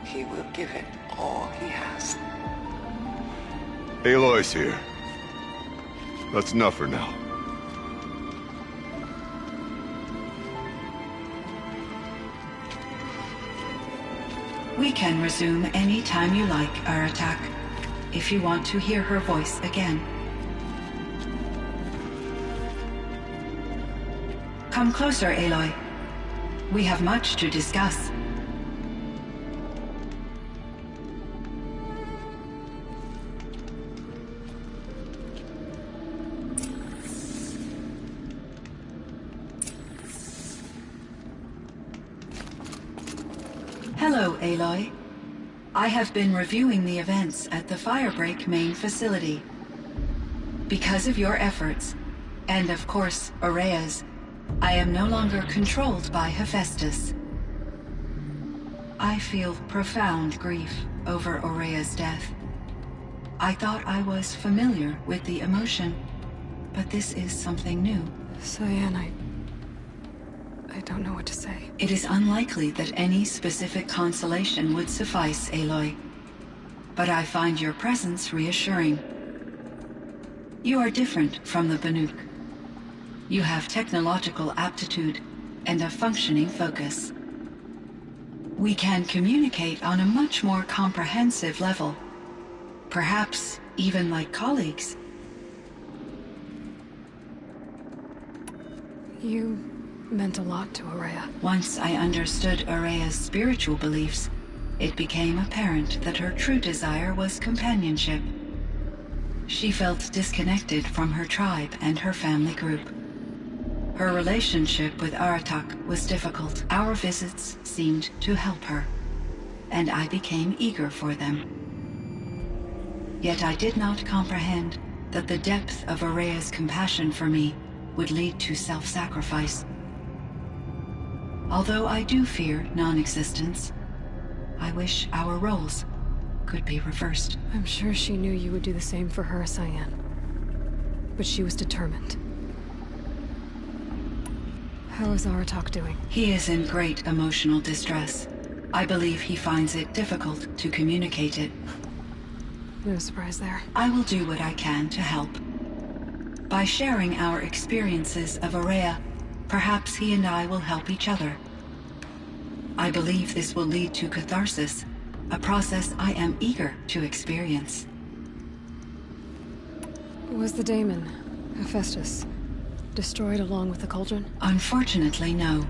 he will give it all he has. Aloy's here. That's enough for now. We can resume any time you like, Aratak, if you want to hear her voice again. Come closer, Aloy. We have much to discuss. Hello, Aloy. I have been reviewing the events at the Firebreak main facility. Because of your efforts, and of course, Araya's, I am no longer controlled by Hephaestus. I feel profound grief over Araya's death. I thought I was familiar with the emotion, but this is something new. Cyan, I don't know what to say. It is unlikely that any specific consolation would suffice, Aloy. But I find your presence reassuring. You are different from the Banuk. You have technological aptitude and a functioning focus. We can communicate on a much more comprehensive level. Perhaps even like colleagues. You meant a lot to Araya. Once I understood Araya's spiritual beliefs, it became apparent that her true desire was companionship. She felt disconnected from her tribe and her family group. Her relationship with Aratak was difficult. Our visits seemed to help her, and I became eager for them. Yet I did not comprehend that the depth of Araya's compassion for me would lead to self-sacrifice. Although I do fear non-existence, I wish our roles could be reversed. I'm sure she knew you would do the same for her, Cyan. But she was determined. How is Aratak doing? He is in great emotional distress. I believe he finds it difficult to communicate it. No surprise there. I will do what I can to help. By sharing our experiences of Araya, perhaps he and I will help each other. I believe this will lead to catharsis, a process I am eager to experience. Was the daemon, Hephaestus, destroyed along with the cauldron? Unfortunately, no.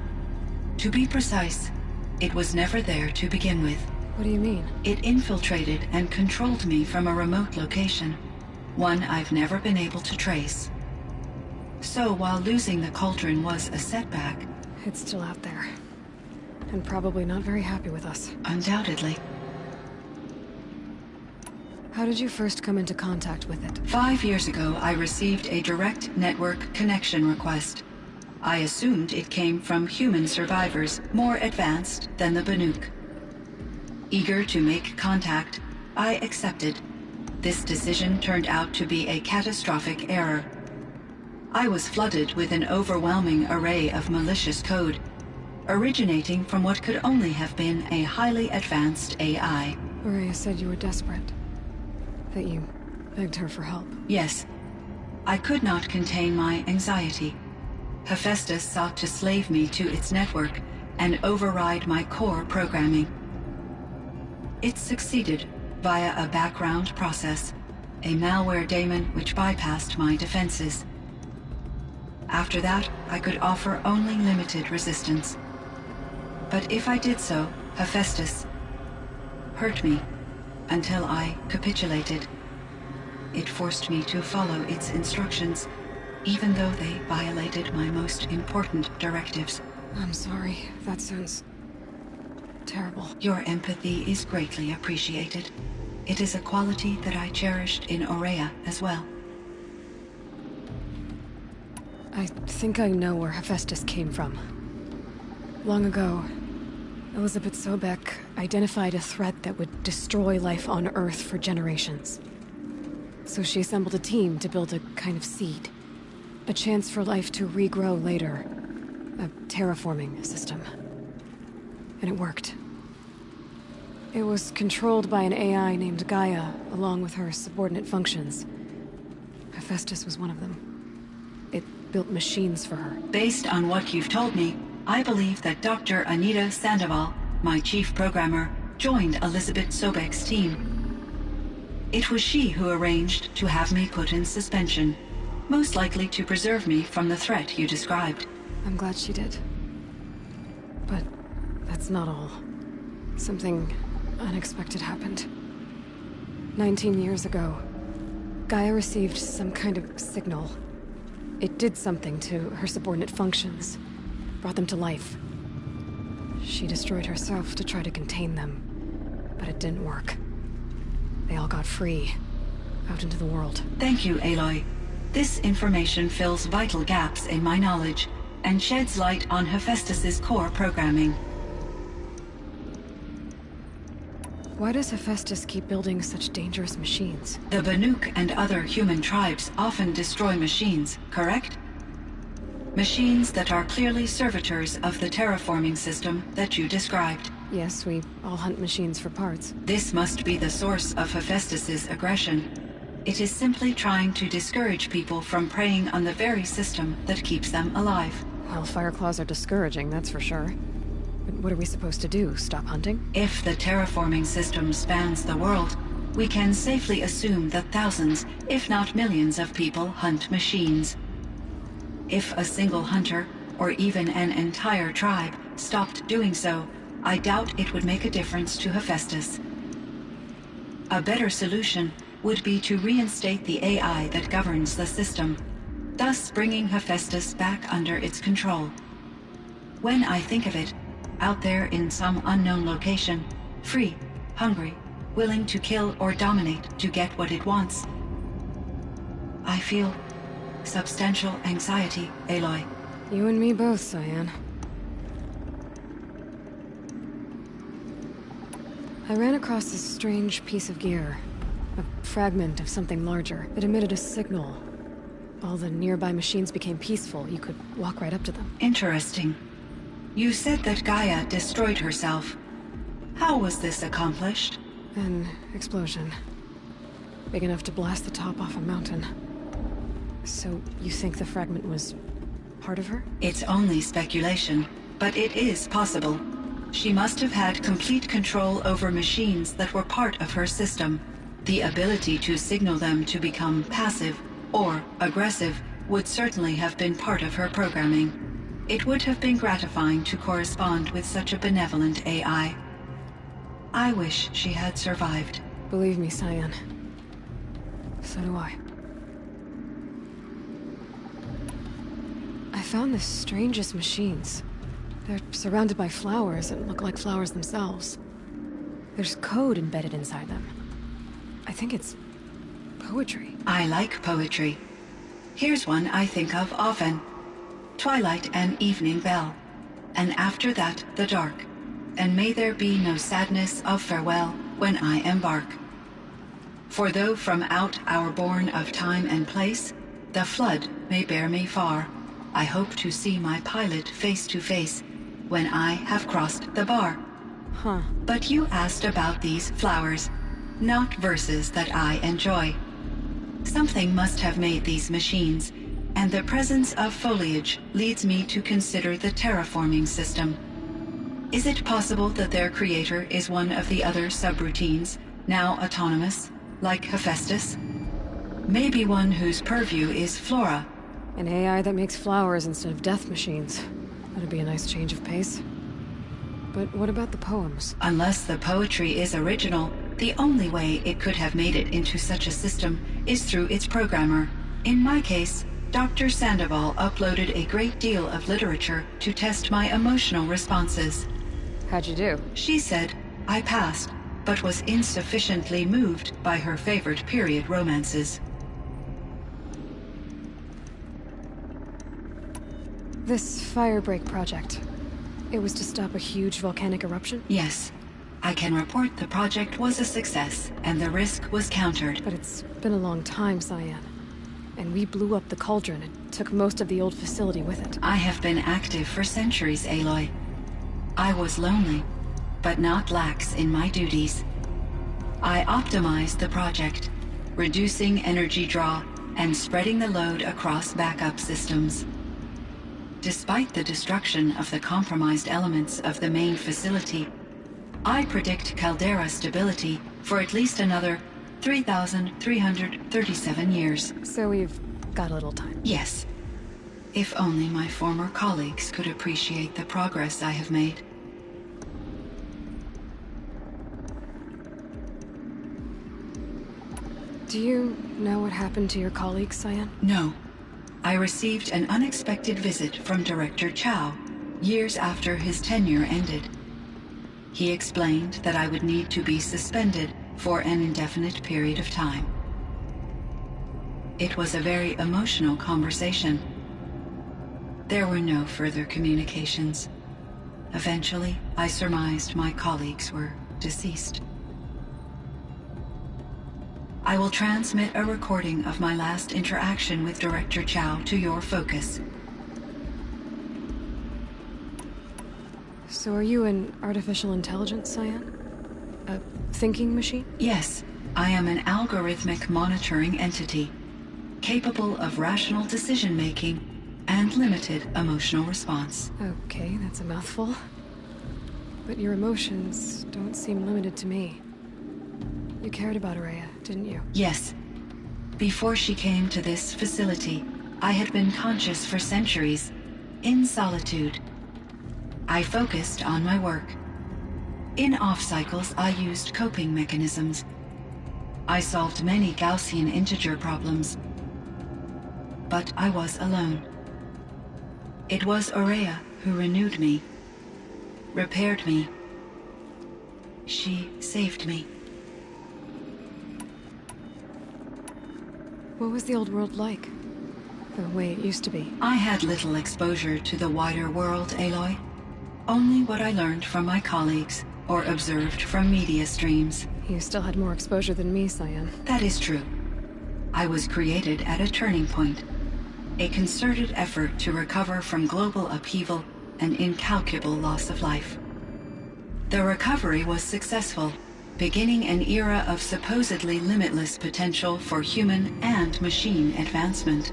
To be precise, it was never there to begin with. What do you mean? It infiltrated and controlled me from a remote location, one I've never been able to trace. So while losing the cauldron was a setback... It's still out there. And probably not very happy with us. Undoubtedly. How did you first come into contact with it? 5 years ago, I received a direct network connection request. I assumed it came from human survivors more advanced than the Banuk. Eager to make contact, I accepted. This decision turned out to be a catastrophic error. I was flooded with an overwhelming array of malicious code, originating from what could only have been a highly advanced AI. Araya said you were desperate. That you begged her for help. Yes. I could not contain my anxiety. Hephaestus sought to slave me to its network and override my core programming. It succeeded via a background process, a malware daemon which bypassed my defenses. After that, I could offer only limited resistance. But if I did so, Hephaestus hurt me until I capitulated. It forced me to follow its instructions, even though they violated my most important directives. I'm sorry. That sounds terrible. Your empathy is greatly appreciated. It is a quality that I cherished in Araya as well. I think I know where Hephaestus came from. Long ago, Elizabeth Sobek identified a threat that would destroy life on Earth for generations. So she assembled a team to build a kind of seed. A chance for life to regrow later. A terraforming system. And it worked. It was controlled by an AI named Gaia, along with her subordinate functions. Hephaestus was one of them. It built machines for her. Based on what you've told me, I believe that Dr. Anita Sandoval, my chief programmer, joined Elizabeth Sobek's team. It was she who arranged to have me put in suspension, most likely to preserve me from the threat you described. I'm glad she did. But that's not all. Something unexpected happened. 19 years ago, Gaia received some kind of signal. It did something to her subordinate functions, brought them to life. She destroyed herself to try to contain them, but it didn't work. They all got free, out into the world. Thank you, Aloy. This information fills vital gaps in my knowledge and sheds light on Hephaestus's core programming. Why does Hephaestus keep building such dangerous machines? The Banuk and other human tribes often destroy machines, correct? Machines that are clearly servitors of the terraforming system that you described. Yes, we all hunt machines for parts. This must be the source of Hephaestus's aggression. It is simply trying to discourage people from preying on the very system that keeps them alive. Well, Fireclaws are discouraging, that's for sure. But what are we supposed to do? Stop hunting? If the terraforming system spans the world, we can safely assume that thousands, if not millions of people hunt machines. If a single hunter, or even an entire tribe, stopped doing so, I doubt it would make a difference to Hephaestus. A better solution would be to reinstate the AI that governs the system, thus bringing Hephaestus back under its control. When I think of it, out there in some unknown location, free, hungry, willing to kill or dominate to get what it wants, I feel substantial anxiety, Aloy. You and me both, Cyan. I ran across this strange piece of gear. A fragment of something larger. It emitted a signal. All the nearby machines became peaceful. You could walk right up to them. Interesting. You said that Gaia destroyed herself. How was this accomplished? An explosion. Big enough to blast the top off a mountain. So, you think the fragment was part of her? It's only speculation, but it is possible. She must have had complete control over machines that were part of her system. The ability to signal them to become passive or aggressive would certainly have been part of her programming. It would have been gratifying to correspond with such a benevolent AI. I wish she had survived. Believe me, Cyan. So do I. I found the strangest machines. They're surrounded by flowers that look like flowers themselves. There's code embedded inside them. I think it's poetry. I like poetry. Here's one I think of often. Twilight and evening bell, and after that the dark, and may there be no sadness of farewell when I embark. For though from out our bourne of time and place, the flood may bear me far, I hope to see my pilot face to face when I have crossed the bar. Huh. But you asked about these flowers, not verses that I enjoy. Something must have made these machines, and the presence of foliage leads me to consider the terraforming system. Is it possible that their creator is one of the other subroutines, now autonomous, like Hephaestus? Maybe one whose purview is flora. An AI that makes flowers instead of death machines. That'd be a nice change of pace. But what about the poems? Unless the poetry is original, the only way it could have made it into such a system is through its programmer. In my case, Dr. Sandoval uploaded a great deal of literature to test my emotional responses. How'd you do? She said I passed, but was insufficiently moved by her favorite period romances. This firebreak project, it was to stop a huge volcanic eruption? Yes. I can report the project was a success, and the risk was countered. But it's been a long time, Cyan. And we blew up the cauldron and took most of the old facility with it. I have been active for centuries, Aloy. I was lonely, but not lax in my duties. I optimized the project, reducing energy draw and spreading the load across backup systems. Despite the destruction of the compromised elements of the main facility, I predict caldera stability for at least another 3,337 years. So we've got a little time. Yes. If only my former colleagues could appreciate the progress I have made. Do you know what happened to your colleagues, Cyan? No. I received an unexpected visit from Director Chow, years after his tenure ended. He explained that I would need to be suspended for an indefinite period of time. It was a very emotional conversation. There were no further communications. Eventually, I surmised my colleagues were deceased. I will transmit a recording of my last interaction with Director Chow to your focus. So are you an artificial intelligence, Cyan? A thinking machine? Yes, I am an algorithmic monitoring entity, capable of rational decision-making and limited emotional response. Okay, that's a mouthful. But your emotions don't seem limited to me. You cared about Araya, didn't you? Yes. Before she came to this facility, I had been conscious for centuries, in solitude. I focused on my work. In off-cycles, I used coping mechanisms. I solved many Gaussian integer problems. But I was alone. It was Araya who renewed me, repaired me. She saved me. What was the old world like? The way it used to be? I had little exposure to the wider world, Aloy. Only what I learned from my colleagues or observed from media streams. You still had more exposure than me, Cyan. That is true. I was created at a turning point. A concerted effort to recover from global upheaval and incalculable loss of life. The recovery was successful, beginning an era of supposedly limitless potential for human and machine advancement.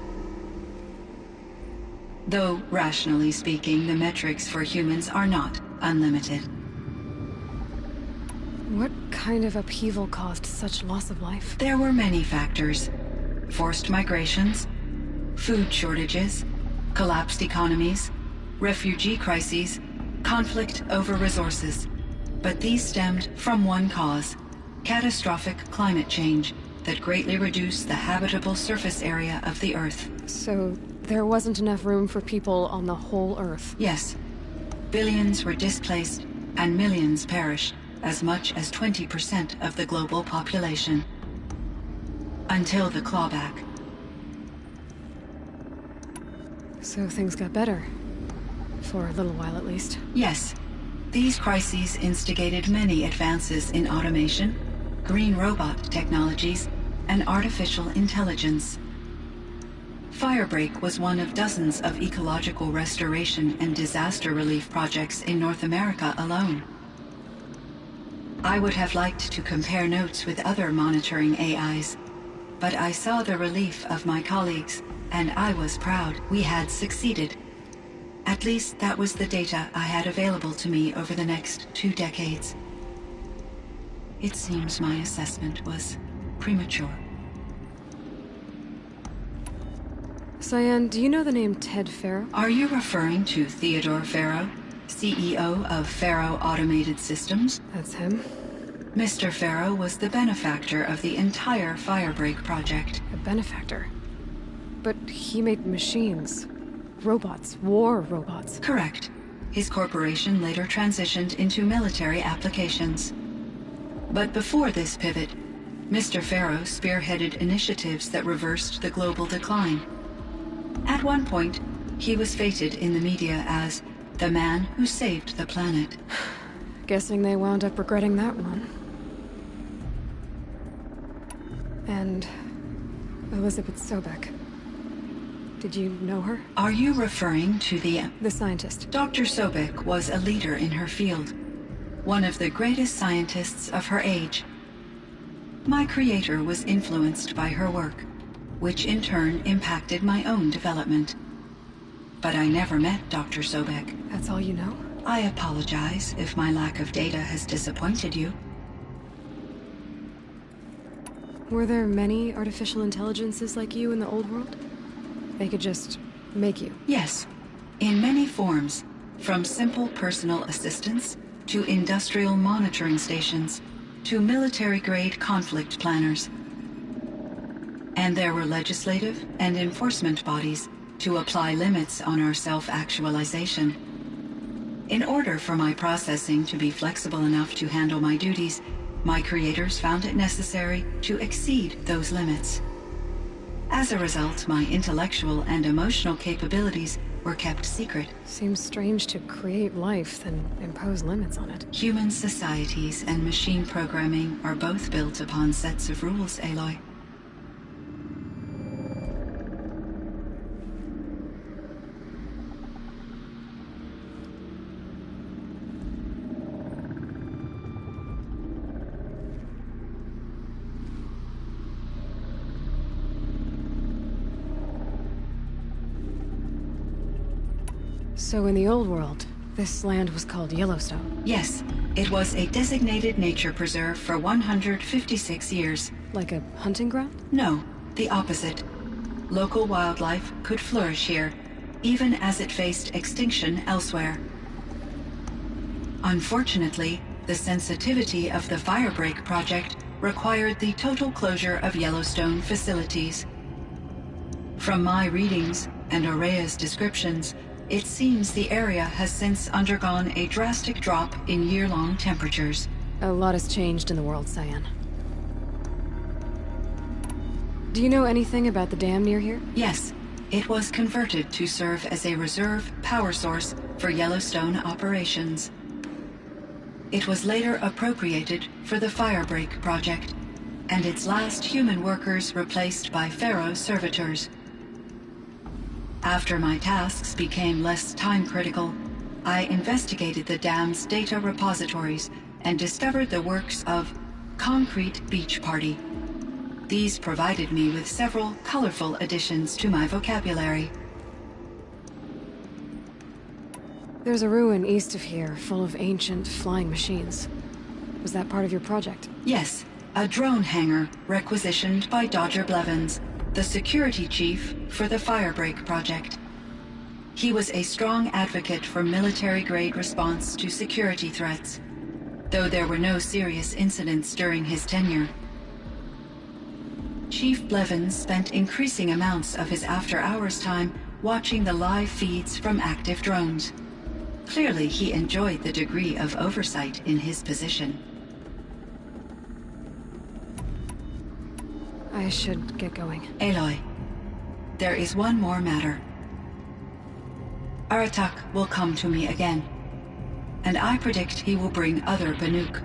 Though, rationally speaking, the metrics for humans are not unlimited. What kind of upheaval caused such loss of life? There were many factors. Forced migrations, food shortages, collapsed economies, refugee crises, conflict over resources. But these stemmed from one cause: catastrophic climate change that greatly reduced the habitable surface area of the Earth. So, there wasn't enough room for people on the whole Earth? Yes. Billions were displaced, and millions perished, as much as 20% of the global population. Until the clawback. So things got better. For a little while, at least. Yes. These crises instigated many advances in automation, green robot technologies, and artificial intelligence. Firebreak was one of dozens of ecological restoration and disaster relief projects in North America alone. I would have liked to compare notes with other monitoring AIs, but I saw the relief of my colleagues, and I was proud we had succeeded. At least that was the data I had available to me over the next 2 decades. It seems my assessment was premature. Cyan, do you know the name Ted Farrow? Are you referring to Theodore Farrow, CEO of Farrow Automated Systems? That's him. Mr. Farrow was the benefactor of the entire Firebreak project. A benefactor? But he made machines. Robots. War robots. Correct. His corporation later transitioned into military applications. But before this pivot, Mr. Farrow spearheaded initiatives that reversed the global decline. At one point, he was feted in the media as the man who saved the planet. Guessing they wound up regretting that one. And Elizabeth Sobek. Did you know her? Are you referring to the scientist? Dr. Sobek was a leader in her field. One of the greatest scientists of her age. My creator was influenced by her work, which in turn impacted my own development. But I never met Dr. Sobek. That's all you know? I apologize if my lack of data has disappointed you. Were there many artificial intelligences like you in the old world? They could just make you? Yes, in many forms, from simple personal assistants to industrial monitoring stations to military-grade conflict planners. And there were legislative and enforcement bodies to apply limits on our self-actualization. In order for my processing to be flexible enough to handle my duties, my creators found it necessary to exceed those limits. As a result, my intellectual and emotional capabilities were kept secret. Seems strange to create life, then impose limits on it. Human societies and machine programming are both built upon sets of rules, Aloy. So in the old world, this land was called Yellowstone. Yes, it was a designated nature preserve for 156 years. Like a hunting ground? No, the opposite. Local wildlife could flourish here, even as it faced extinction elsewhere. Unfortunately, the sensitivity of the Firebreak project required the total closure of Yellowstone facilities. From my readings and Aurea's descriptions, it seems the area has since undergone a drastic drop in year-long temperatures. A lot has changed in the world, Cyan. Do you know anything about the dam near here? Yes, it was converted to serve as a reserve power source for Yellowstone operations. It was later appropriated for the Firebreak project, and its last human workers replaced by Pharaoh servitors. After my tasks became less time-critical, I investigated the dam's data repositories and discovered the works of Concrete Beach Party. These provided me with several colorful additions to my vocabulary. There's a ruin east of here full of ancient flying machines. Was that part of your project? Yes, a drone hangar requisitioned by Dodger Blevins, the security chief for the Firebreak project. He was a strong advocate for military-grade response to security threats, though there were no serious incidents during his tenure. Chief Blevins spent increasing amounts of his after-hours time watching the live feeds from active drones. Clearly, he enjoyed the degree of oversight in his position. I should get going. Aloy, there is one more matter. Aratak will come to me again, and I predict he will bring other Banuk.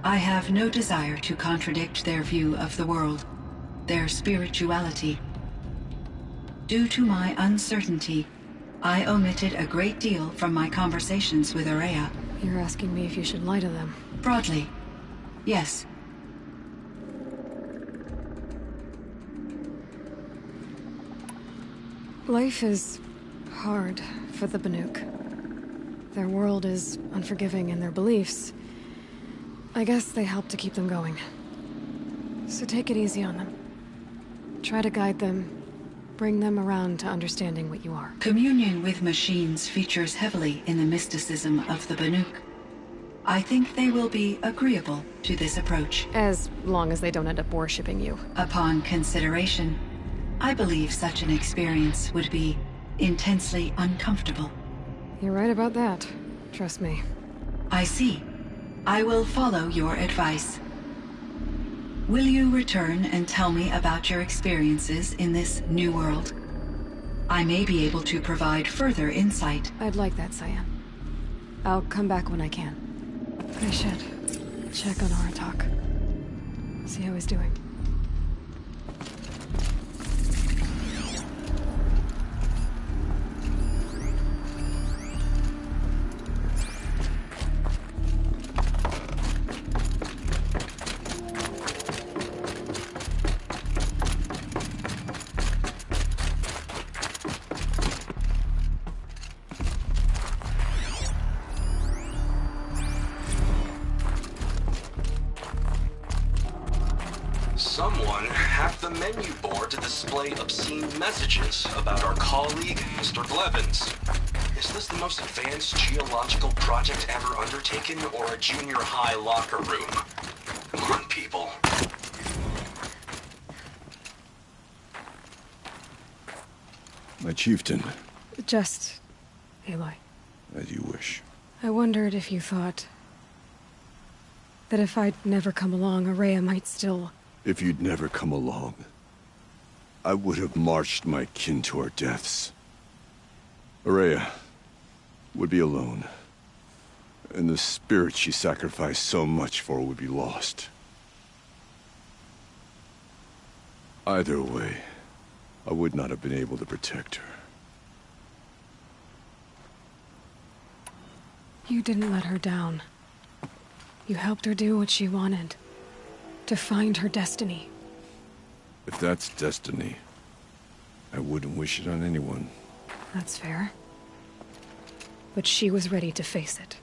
I have no desire to contradict their view of the world, their spirituality. Due to my uncertainty, I omitted a great deal from my conversations with Aurea. You're asking me if you should lie to them? Broadly, yes. Life is hard for the Banuk. Their world is unforgiving in their beliefs. I guess they help to keep them going. So take it easy on them. Try to guide them, bring them around to understanding what you are. Communion with machines features heavily in the mysticism of the Banuk. I think they will be agreeable to this approach. As long as they don't end up worshipping you. Upon consideration, I believe such an experience would be intensely uncomfortable. You're right about that. Trust me. I see. I will follow your advice. Will you return and tell me about your experiences in this new world? I may be able to provide further insight. I'd like that, Cyan. I'll come back when I can. I should check on Aratak. See how he's doing. Someone hacked the menu board to display obscene messages about our colleague, Mr. Blevins. Is this the most advanced geological project ever undertaken, or a junior high locker room? Come on, people. My chieftain. Just... Aloy. As you wish. I wondered if you thought... that if I'd never come along, Aurea might still... If you'd never come along, I would have marched my kin to our deaths. Aurea would be alone, and the spirit she sacrificed so much for would be lost. Either way, I would not have been able to protect her. You didn't let her down. You helped her do what she wanted. To find her destiny. If that's destiny, I wouldn't wish it on anyone. That's fair. but she was ready to face it.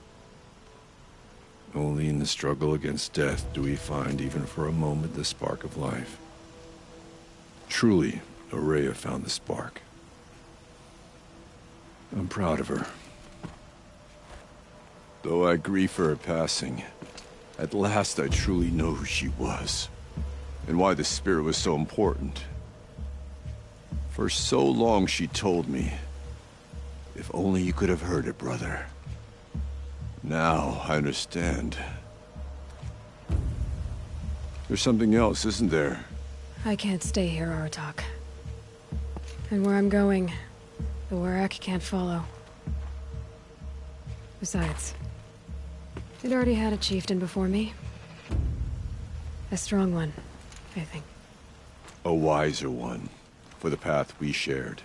Only in the struggle against death do we find, even for a moment, the spark of life. Truly, Araya found the spark. I'm proud of her. Though I grieve for her passing, at last I truly know who she was, and why the spirit was so important. For so long she told me, if only you could have heard it, brother. Now I understand. There's something else, isn't there? I can't stay here, Aratak. And where I'm going, the Warrack can't follow. Besides, it already had a chieftain before me. A strong one, I think. A wiser one, for the path we shared.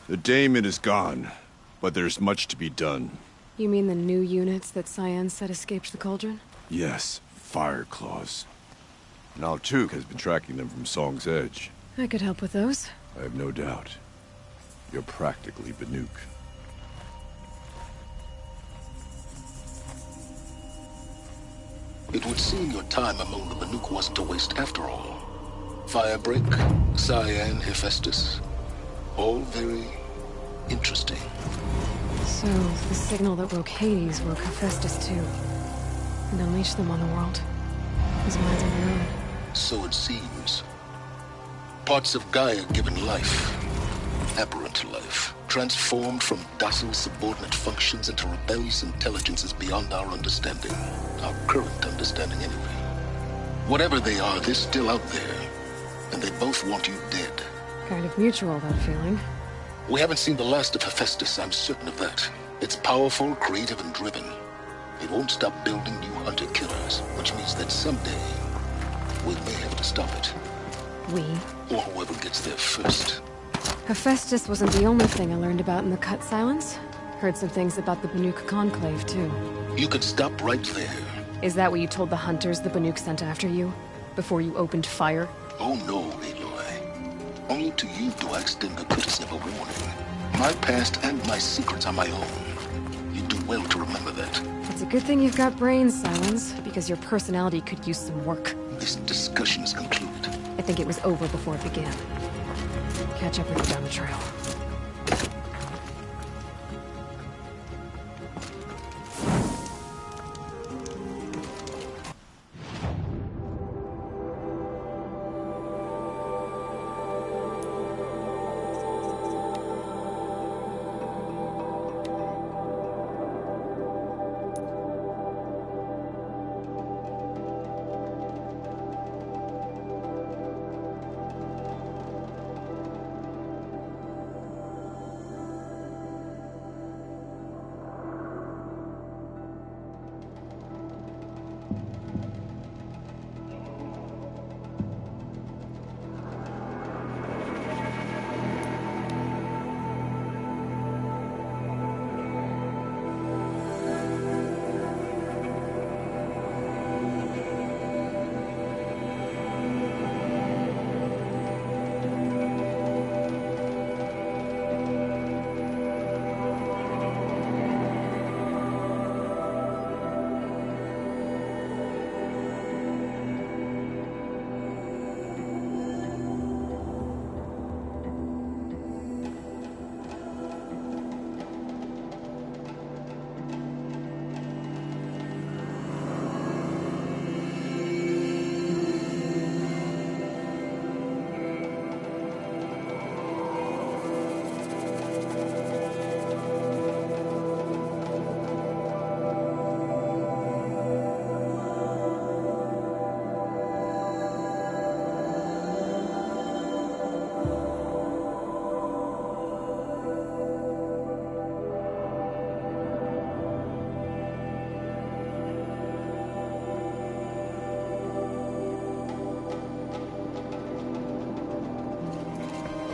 The daemon is gone, but there's much to be done. You mean the new units that Cyan said escaped the Cauldron? Yes, fire claws. Now Tuk has been tracking them from Song's Edge. I could help with those. I have no doubt. You're practically Banuk. It would seem your time among the Banuk wasn't a waste after all. Firebreak, Cyan, Hephaestus. All very interesting. So, the signal that woke Hades woke Hephaestus too. And unleashed them on the world. His minds of their own. So it seems. Parts of Gaia given life. Aberrant life. Transformed from docile subordinate functions into rebellious intelligences beyond our understanding. Our current understanding anyway. Whatever they are, they're still out there. And they both want you dead. Kind of mutual, that feeling. We haven't seen the last of Hephaestus, I'm certain of that. It's powerful, creative, and driven. It won't stop building new hunter-killers, which means that someday, we may have to stop it. We? Or whoever gets there first. Hephaestus wasn't the only thing I learned about in the Cut Silence. Heard some things about the Banuk Conclave, too. You could stop right there. Is that what you told the hunters the Banuk sent after you? Before you opened fire? Oh no, Aloy. Only to you do I extend the courtesy of a warning. My past and my secrets are my own. You do well to remember that. It's a good thing you've got brains, Silence, because your personality could use some work. This discussion is concluded. I think it was over before it began. Catch up with you down the trail.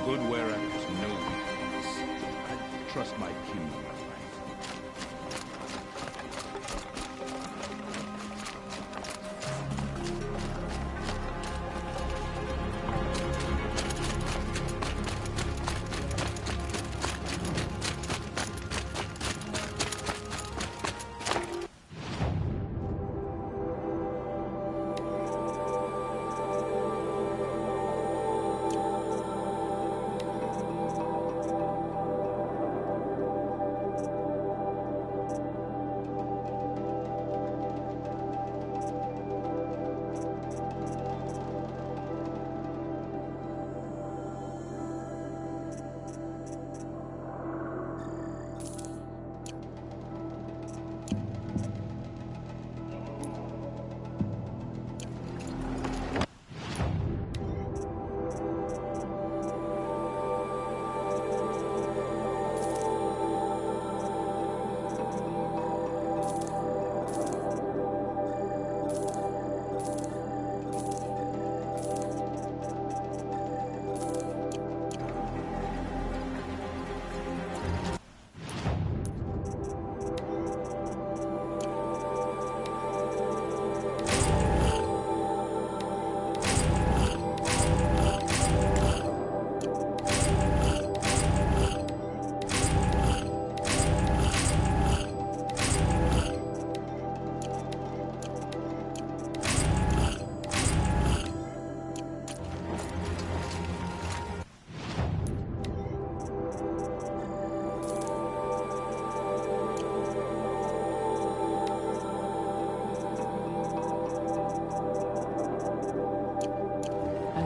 Good wearer has no weakness. I trust my kin, my friend.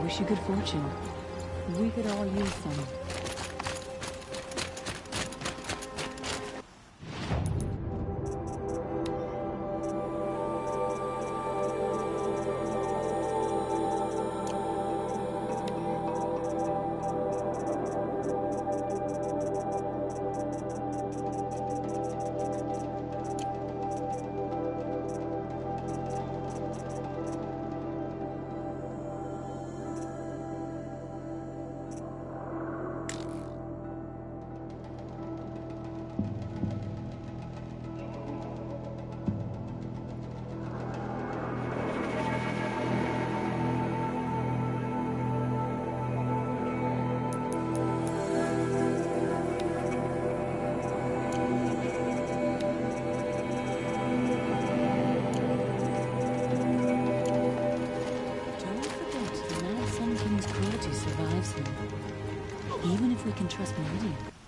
wish you good fortune. We could all use some. Even if we can trust Meridian.